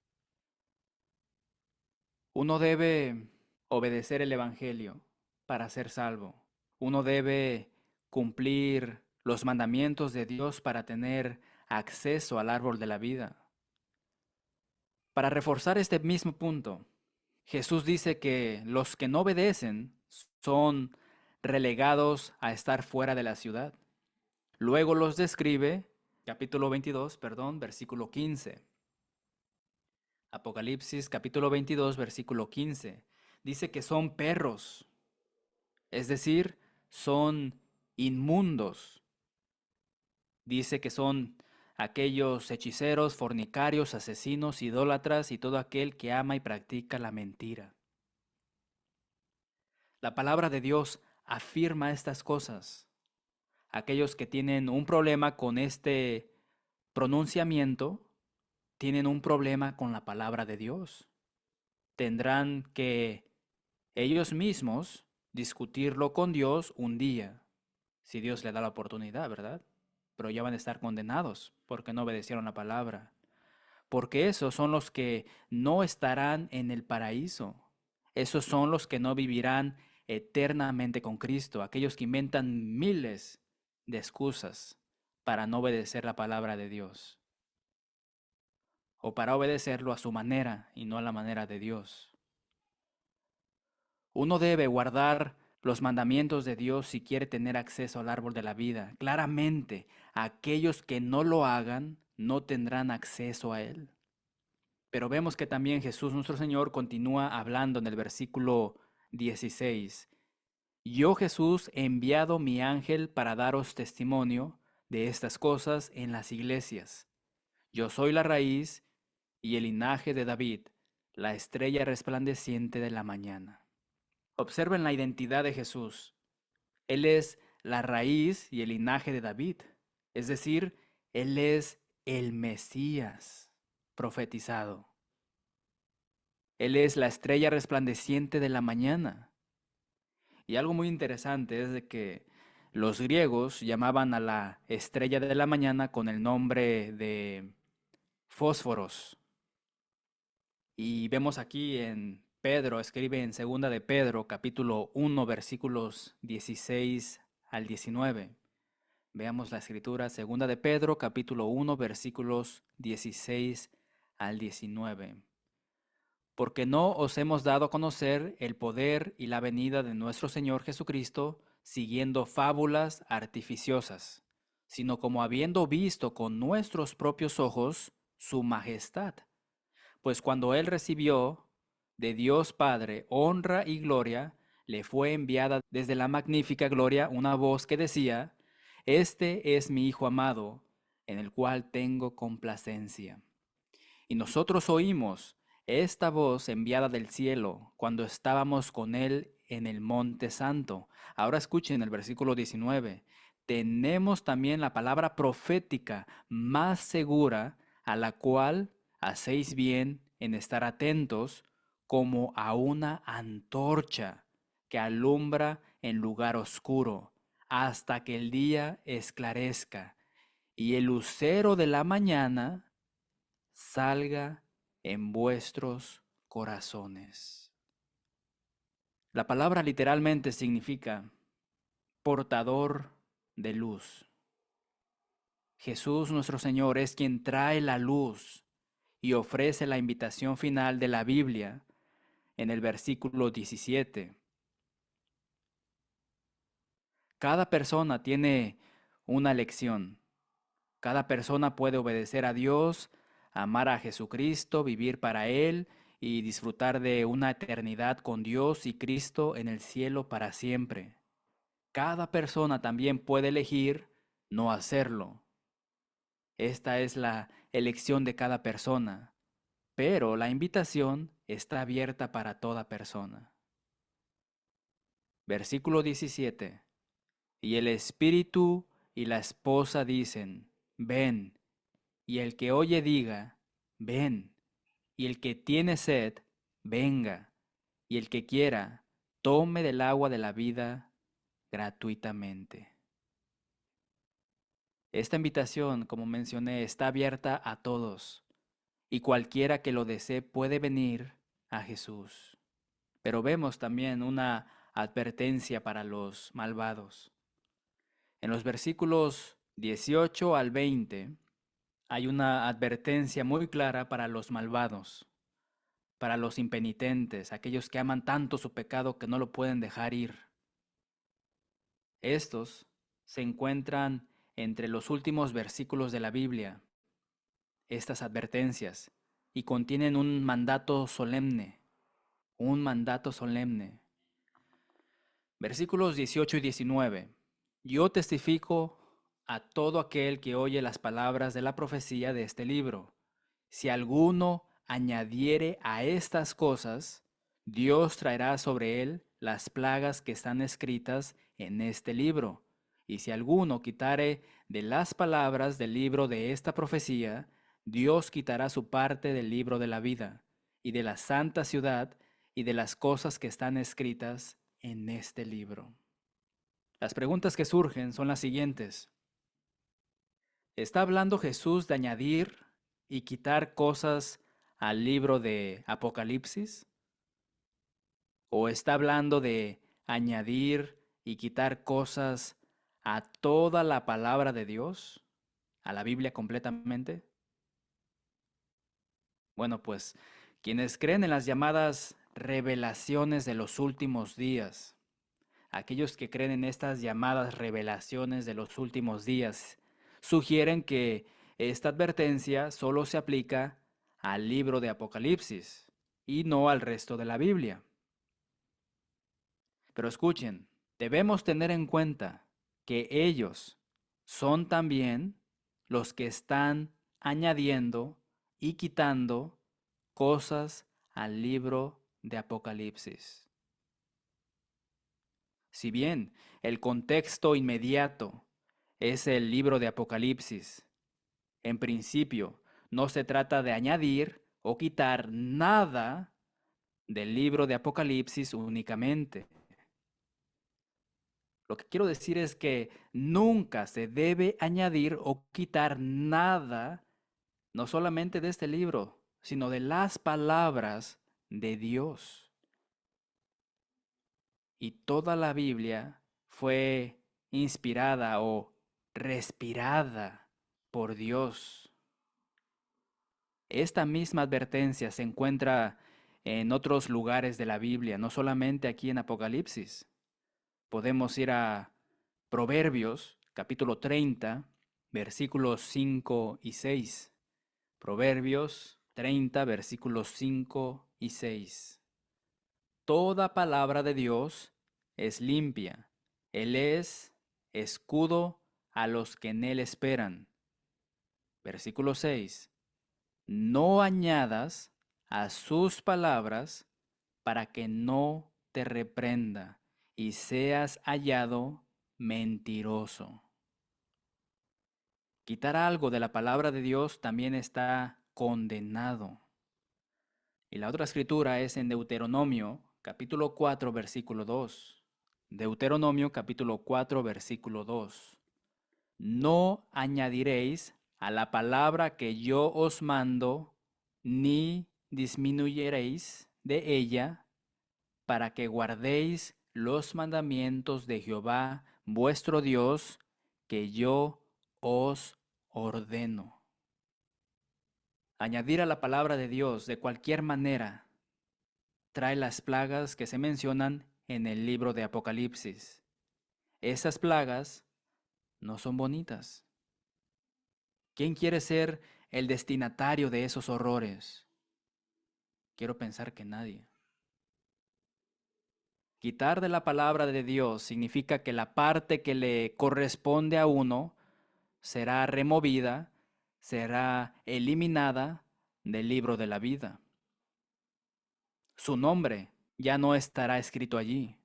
Uno debe obedecer el Evangelio para ser salvo. Uno debe cumplir los mandamientos de Dios para tener acceso al árbol de la vida. Para reforzar este mismo punto, Jesús dice que los que no obedecen son relegados a estar fuera de la ciudad. Luego los describe, capítulo 22, perdón, versículo 15. Apocalipsis capítulo 22, versículo 15. Dice que son perros, es decir, son inmundos. Dice que son aquellos hechiceros, fornicarios, asesinos, idólatras y todo aquel que ama y practica la mentira. La palabra de Dios afirma estas cosas. Aquellos que tienen un problema con este pronunciamiento, tienen un problema con la palabra de Dios. Tendrán que ellos mismos discutirlo con Dios un día, si Dios le da la oportunidad, ¿verdad? Pero ya van a estar condenados porque no obedecieron la palabra. Porque esos son los que no estarán en el paraíso. Esos son los que no vivirán eternamente con Cristo, aquellos que inventan miles de excusas para no obedecer la palabra de Dios, o para obedecerlo a su manera y no a la manera de Dios. Uno debe guardar los mandamientos de Dios si quiere tener acceso al árbol de la vida. Claramente, aquellos que no lo hagan no tendrán acceso a él. Pero vemos que también Jesús nuestro Señor continúa hablando en el versículo 16. Yo Jesús he enviado mi ángel para daros testimonio de estas cosas en las iglesias. Yo soy la raíz y el linaje de David, la estrella resplandeciente de la mañana. Observen la identidad de Jesús. Él es la raíz y el linaje de David, es decir, Él es el Mesías profetizado. Él es la estrella resplandeciente de la mañana. Y algo muy interesante es de que los griegos llamaban a la estrella de la mañana con el nombre de fósforos. Y vemos aquí en Pedro, escribe en segunda de Pedro, capítulo 1, versículos 16 al 19. Veamos la escritura, segunda de Pedro, capítulo 1, versículos 16 al 19. Porque no os hemos dado a conocer el poder y la venida de nuestro Señor Jesucristo siguiendo fábulas artificiosas, sino como habiendo visto con nuestros propios ojos su majestad. Pues cuando él recibió de Dios Padre honra y gloria, le fue enviada desde la magnífica gloria una voz que decía: Este es mi Hijo amado, en el cual tengo complacencia. Y nosotros oímos esta voz enviada del cielo cuando estábamos con él en el monte santo. Ahora escuchen el versículo 19. Tenemos también la palabra profética más segura, a la cual hacéis bien en estar atentos como a una antorcha que alumbra en lugar oscuro, hasta que el día esclarezca y el lucero de la mañana salga en vuestros corazones. La palabra literalmente significa portador de luz. Jesús nuestro Señor es quien trae la luz y ofrece la invitación final de la Biblia en el versículo 17. Cada persona tiene una elección. Cada persona puede obedecer a Dios, amar a Jesucristo, vivir para Él y disfrutar de una eternidad con Dios y Cristo en el cielo para siempre. Cada persona también puede elegir no hacerlo. Esta es la elección de cada persona, pero la invitación está abierta para toda persona. Versículo 17. Y el Espíritu y la esposa dicen: Ven. Y el que oye diga: Ven. Y el que tiene sed, venga. Y el que quiera, tome del agua de la vida gratuitamente. Esta invitación, como mencioné, está abierta a todos, y cualquiera que lo desee puede venir a Jesús. Pero vemos también una advertencia para los malvados. En los versículos 18 al 20 hay una advertencia muy clara para los malvados, para los impenitentes, aquellos que aman tanto su pecado que no lo pueden dejar ir. Estos se encuentran entre los últimos versículos de la Biblia estas advertencias y contienen un mandato solemne, un mandato solemne. Versículos 18 y 19. Yo testifico a todo aquel que oye las palabras de la profecía de este libro. Si alguno añadiere a estas cosas, Dios traerá sobre él las plagas que están escritas en este libro. Y si alguno quitare de las palabras del libro de esta profecía, Dios quitará su parte del libro de la vida, y de la santa ciudad, y de las cosas que están escritas en este libro. Las preguntas que surgen son las siguientes. ¿Está hablando Jesús de añadir y quitar cosas al libro de Apocalipsis? ¿O está hablando de añadir y quitar cosas a toda la palabra de Dios, a la Biblia completamente? Bueno, pues quienes creen en las llamadas revelaciones de los últimos días, aquellos que creen en estas llamadas revelaciones de los últimos días, sugieren que esta advertencia solo se aplica al libro de Apocalipsis y no al resto de la Biblia. Pero escuchen, debemos tener en cuenta que ellos son también los que están añadiendo y quitando cosas al libro de Apocalipsis. Si bien el contexto inmediato es el libro de Apocalipsis, en principio no se trata de añadir o quitar nada del libro de Apocalipsis únicamente. Lo que quiero decir es que nunca se debe añadir o quitar nada, no solamente de este libro, sino de las palabras de Dios. Y toda la Biblia fue inspirada o respirada por Dios. Esta misma advertencia se encuentra en otros lugares de la Biblia, no solamente aquí en Apocalipsis. Podemos ir a Proverbios, capítulo 30, versículos 5 y 6. Proverbios 30, versículos 5 y 6. Toda palabra de Dios es limpia. Él es escudo a los que en él esperan. Versículo 6. No añadas a sus palabras para que no te reprenda y seas hallado mentiroso. Quitar algo de la palabra de Dios también está condenado. Y la otra escritura es en Deuteronomio, capítulo 4, versículo 2. Deuteronomio, capítulo 4, versículo 2. No añadiréis a la palabra que yo os mando, ni disminuyeréis de ella, para que guardéis los mandamientos de Jehová vuestro Dios, que yo os ordeno. Añadir a la palabra de Dios de cualquier manera trae las plagas que se mencionan en el libro de Apocalipsis. Esas plagas no son bonitas. ¿Quién quiere ser el destinatario de esos horrores? Quiero pensar que nadie. Quitar de la palabra de Dios significa que la parte que le corresponde a uno será removida, será eliminada del libro de la vida. Su nombre ya no estará escrito allí.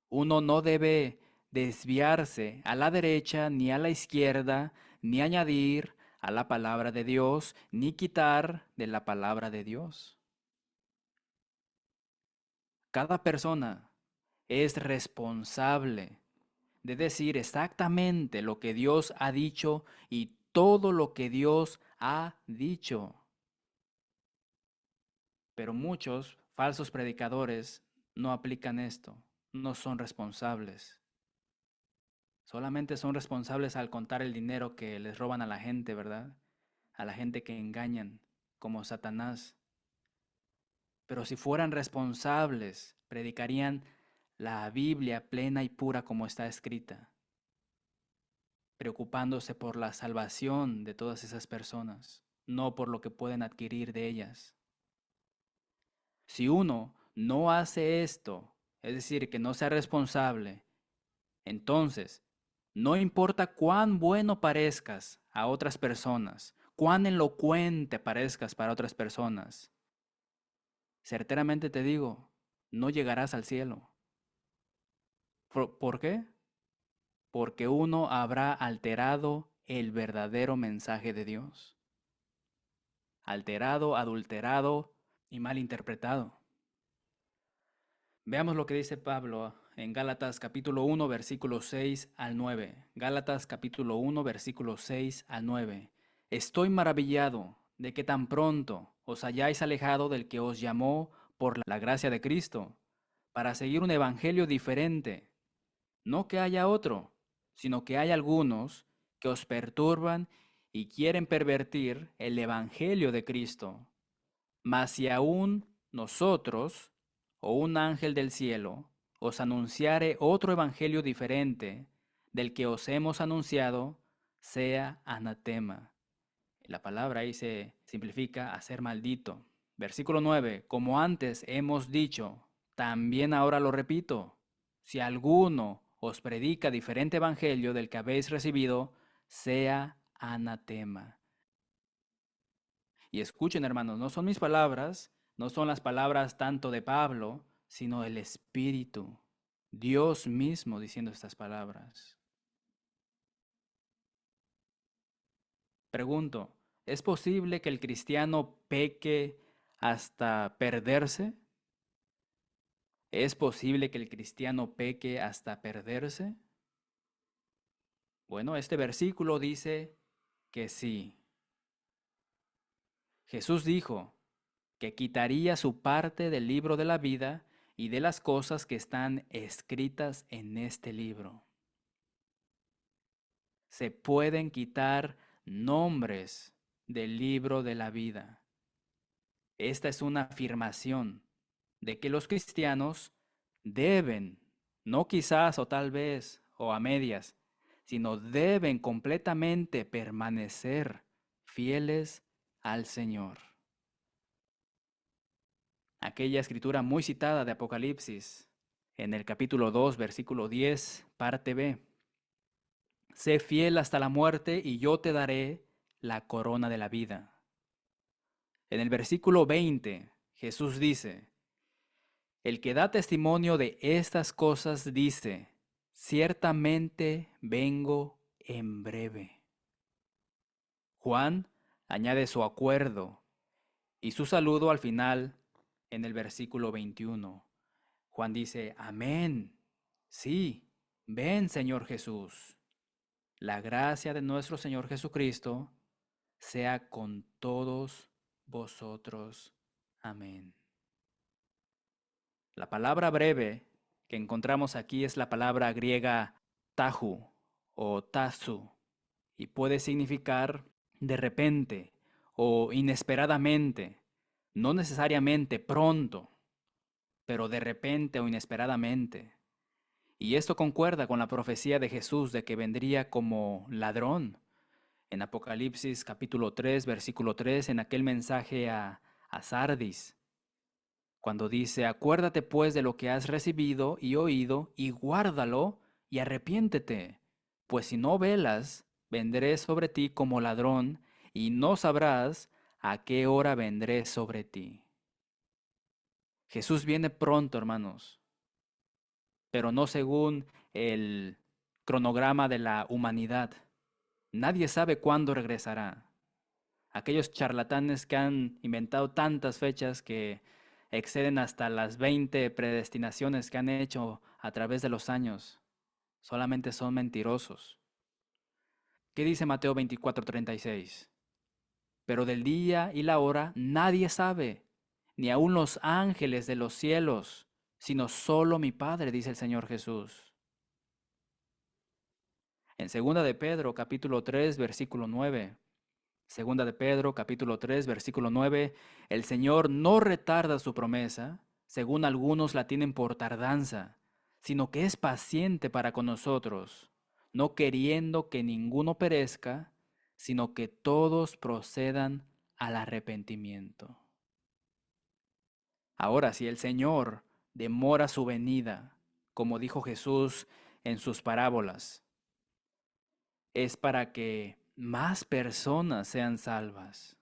Uno no debe desviarse a la derecha ni a la izquierda, ni añadir a la palabra de Dios, ni quitar de la palabra de Dios. Cada persona es responsable de decir exactamente lo que Dios ha dicho y todo lo que Dios ha dicho. Pero muchos falsos predicadores no aplican esto, no son responsables. Solamente son responsables al contar el dinero que les roban a la gente, ¿verdad? A la gente que engañan, como Satanás. Pero si fueran responsables, predicarían la Biblia plena y pura como está escrita. preocupándose por la salvación de todas esas personas, no por lo que pueden adquirir de ellas. Si uno no hace esto, es decir, que no sea responsable, entonces, no importa cuán bueno parezcas a otras personas, cuán elocuente parezcas para otras personas, certeramente te digo, no llegarás al cielo. ¿Por qué? Porque uno habrá alterado el verdadero mensaje de Dios. Alterado, adulterado y malinterpretado. Veamos lo que dice Pablo en Gálatas capítulo 1, versículos 6 al 9. Gálatas capítulo 1, versículos 6 al 9. Estoy maravillado de que tan pronto os hayáis alejado del que os llamó por la gracia de Cristo, para seguir un evangelio diferente. No que haya otro, sino que hay algunos que os perturban y quieren pervertir el evangelio de Cristo. Mas si aún nosotros, o un ángel del cielo, os anunciare otro evangelio diferente del que os hemos anunciado, sea anatema. La palabra ahí se simplifica a ser maldito. Versículo 9. Como antes hemos dicho, también ahora lo repito, si alguno os predica diferente evangelio del que habéis recibido, sea anatema. Y escuchen, hermanos, no son mis palabras, no son las palabras tanto de Pablo, sino el Espíritu, Dios mismo diciendo estas palabras. Pregunto, ¿es posible que el cristiano peque hasta perderse? ¿Es posible que el cristiano peque hasta perderse? Bueno, este versículo dice que sí. Jesús dijo que quitaría su parte del libro de la vida y de las cosas que están escritas en este libro. Se pueden quitar nombres del libro de la vida. Esta es una afirmación de que los cristianos deben, no quizás o tal vez o a medias, sino deben completamente permanecer fieles al Señor. Aquella escritura muy citada de Apocalipsis, en el capítulo 2, versículo 10, parte B. Sé fiel hasta la muerte y yo te daré la corona de la vida. En el versículo 20, Jesús dice, el que da testimonio de estas cosas dice, ciertamente vengo en breve. Juan añade su acuerdo y su saludo al final en el versículo 21. Juan dice, amén, sí, ven Señor Jesús. La gracia de nuestro Señor Jesucristo sea con todos vosotros. Amén. La palabra breve que encontramos aquí es la palabra griega tahu o tazu y puede significar de repente o inesperadamente, no necesariamente pronto, pero de repente o inesperadamente. Y esto concuerda con la profecía de Jesús de que vendría como ladrón. En Apocalipsis capítulo 3, versículo 3, en aquel mensaje a Sardis, cuando dice, acuérdate pues de lo que has recibido y oído, y guárdalo, y arrepiéntete, pues si no velas, vendré sobre ti como ladrón, y no sabrás a qué hora vendré sobre ti. Jesús viene pronto, hermanos, pero no según el cronograma de la humanidad. Nadie sabe cuándo regresará. Aquellos charlatanes que han inventado tantas fechas que exceden hasta las 20 predestinaciones que han hecho a través de los años, solamente son mentirosos. ¿Qué dice Mateo 24:36? Pero del día y la hora nadie sabe, ni aun los ángeles de los cielos, sino solo mi Padre, dice el Señor Jesús. En 2 de Pedro, capítulo 3, versículo 9. Segunda de Pedro, capítulo 3, versículo 9, el Señor no retarda su promesa, según algunos la tienen por tardanza, sino que es paciente para con nosotros, no queriendo que ninguno perezca, sino que todos procedan al arrepentimiento. Ahora, si el Señor demora su venida, como dijo Jesús en sus parábolas, es para que más personas sean salvas.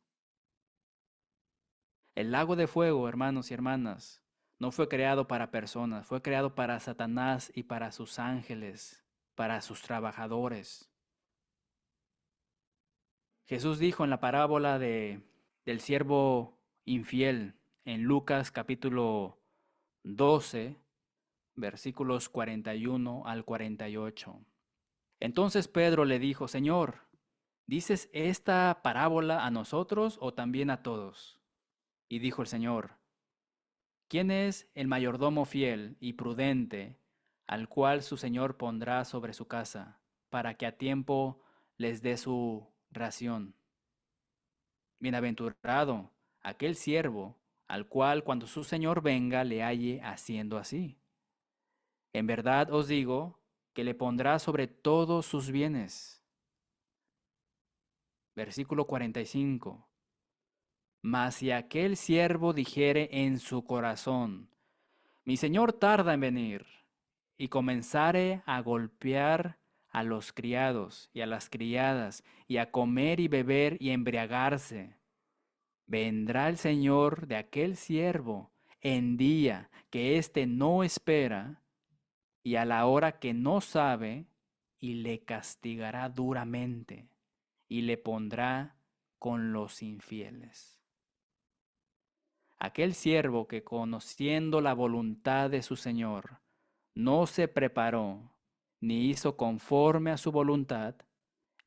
El lago de fuego, hermanos y hermanas, no fue creado para personas, fue creado para Satanás y para sus ángeles, para sus trabajadores. Jesús dijo en la parábola del siervo infiel en Lucas capítulo 12, versículos 41 al 48. Entonces Pedro le dijo, Señor, ¿dices esta parábola a nosotros o también a todos? Y dijo el Señor, ¿quién es el mayordomo fiel y prudente al cual su Señor pondrá sobre su casa para que a tiempo les dé su ración? Bienaventurado aquel siervo al cual cuando su Señor venga le halle haciendo así. En verdad os digo que le pondrá sobre todos sus bienes. Versículo 45. Mas si aquel siervo dijere en su corazón, mi Señor tarda en venir, y comenzare a golpear a los criados y a las criadas, y a comer y beber y embriagarse, vendrá el Señor de aquel siervo en día que éste no espera y a la hora que no sabe, y le castigará duramente y le pondrá con los infieles. Aquel siervo que conociendo la voluntad de su Señor, no se preparó ni hizo conforme a su voluntad,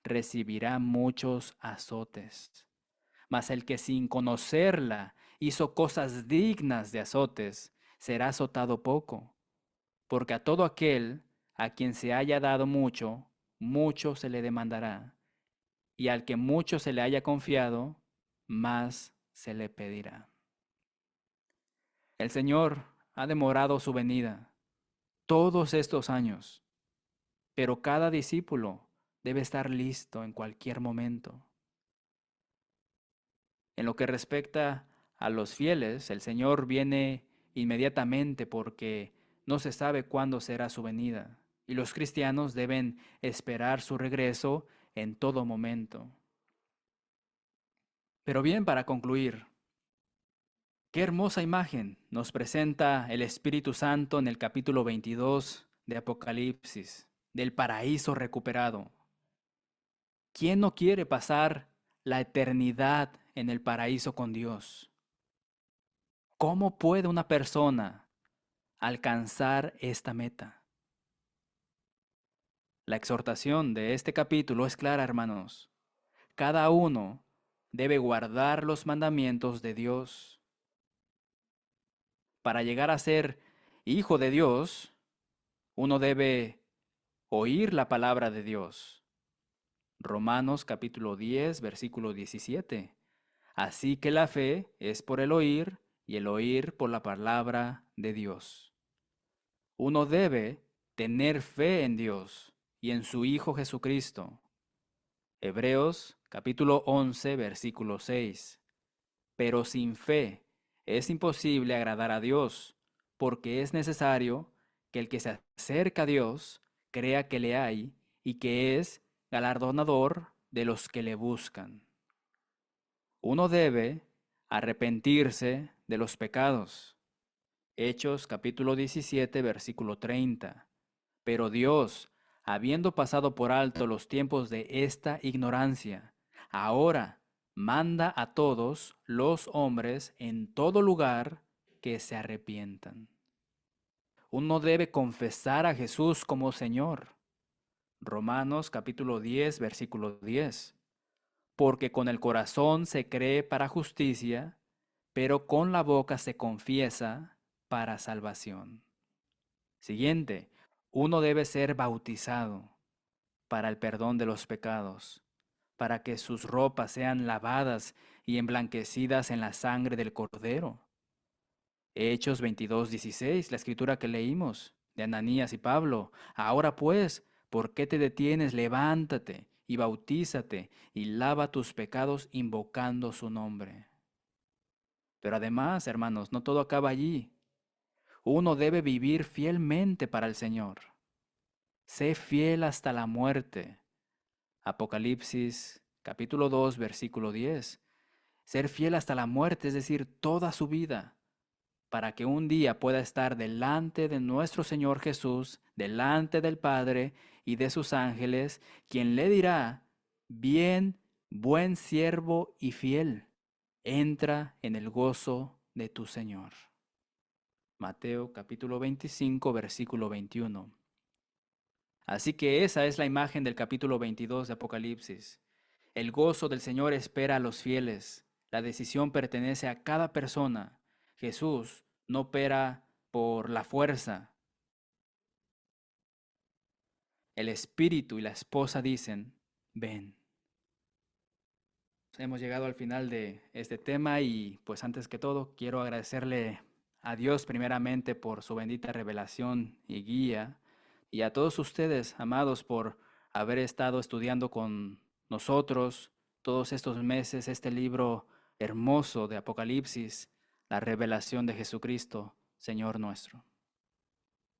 recibirá muchos azotes. Mas el que sin conocerla hizo cosas dignas de azotes, será azotado poco. Porque a todo aquel a quien se haya dado mucho, mucho se le demandará, y al que mucho se le haya confiado, más se le pedirá. El Señor ha demorado su venida todos estos años, pero cada discípulo debe estar listo en cualquier momento. En lo que respecta a los fieles, el Señor viene inmediatamente porque no se sabe cuándo será su venida, y los cristianos deben esperar su regreso en todo momento. Pero bien, para concluir, qué hermosa imagen nos presenta el Espíritu Santo en el capítulo 22 de Apocalipsis, del paraíso recuperado. ¿Quién no quiere pasar la eternidad en el paraíso con Dios? ¿Cómo puede una persona alcanzar esta meta? La exhortación de este capítulo es clara, hermanos. Cada uno debe guardar los mandamientos de Dios. Para llegar a ser hijo de Dios, uno debe oír la palabra de Dios. Romanos capítulo 10, versículo 17. Así que la fe es por el oír y el oír por la palabra de Dios. Uno debe tener fe en Dios y en su Hijo Jesucristo. Hebreos capítulo 11, versículo 6. Pero sin fe es imposible agradar a Dios, porque es necesario que el que se acerca a Dios crea que le hay y que es galardonador de los que le buscan. Uno debe arrepentirse de los pecados. Hechos capítulo 17, versículo 30. Pero Dios, habiendo pasado por alto los tiempos de esta ignorancia, ahora manda a todos los hombres en todo lugar que se arrepientan. Uno debe confesar a Jesús como Señor. Romanos capítulo 10, versículo 10. Porque con el corazón se cree para justicia, pero con la boca se confiesa para salvación. Siguiente, uno debe ser bautizado para el perdón de los pecados, para que sus ropas sean lavadas y emblanquecidas en la sangre del Cordero. Hechos 22:16, la escritura que leímos de Ananías y Pablo. Ahora pues, ¿Por qué te detienes? Levántate y bautízate y lava tus pecados invocando su nombre. Pero además, hermanos, no todo acaba allí. Uno debe vivir fielmente para el Señor. Sé fiel hasta la muerte. Apocalipsis capítulo 2, versículo 10. Ser fiel hasta la muerte, es decir, toda su vida, para que un día pueda estar delante de nuestro Señor Jesús, delante del Padre y de sus ángeles, quien le dirá: bien, buen siervo y fiel, entra en el gozo de tu Señor. Mateo capítulo 25, versículo 21. Así que esa es la imagen del capítulo 22 de Apocalipsis. El gozo del Señor espera a los fieles. La decisión pertenece a cada persona. Jesús no opera por la fuerza. El Espíritu y la esposa dicen: ven. Hemos llegado al final de este tema y pues antes que todo quiero agradecerle a Dios primeramente por su bendita revelación y guía, y a todos ustedes, amados, por haber estado estudiando con nosotros todos estos meses este libro hermoso de Apocalipsis, la revelación de Jesucristo, Señor nuestro.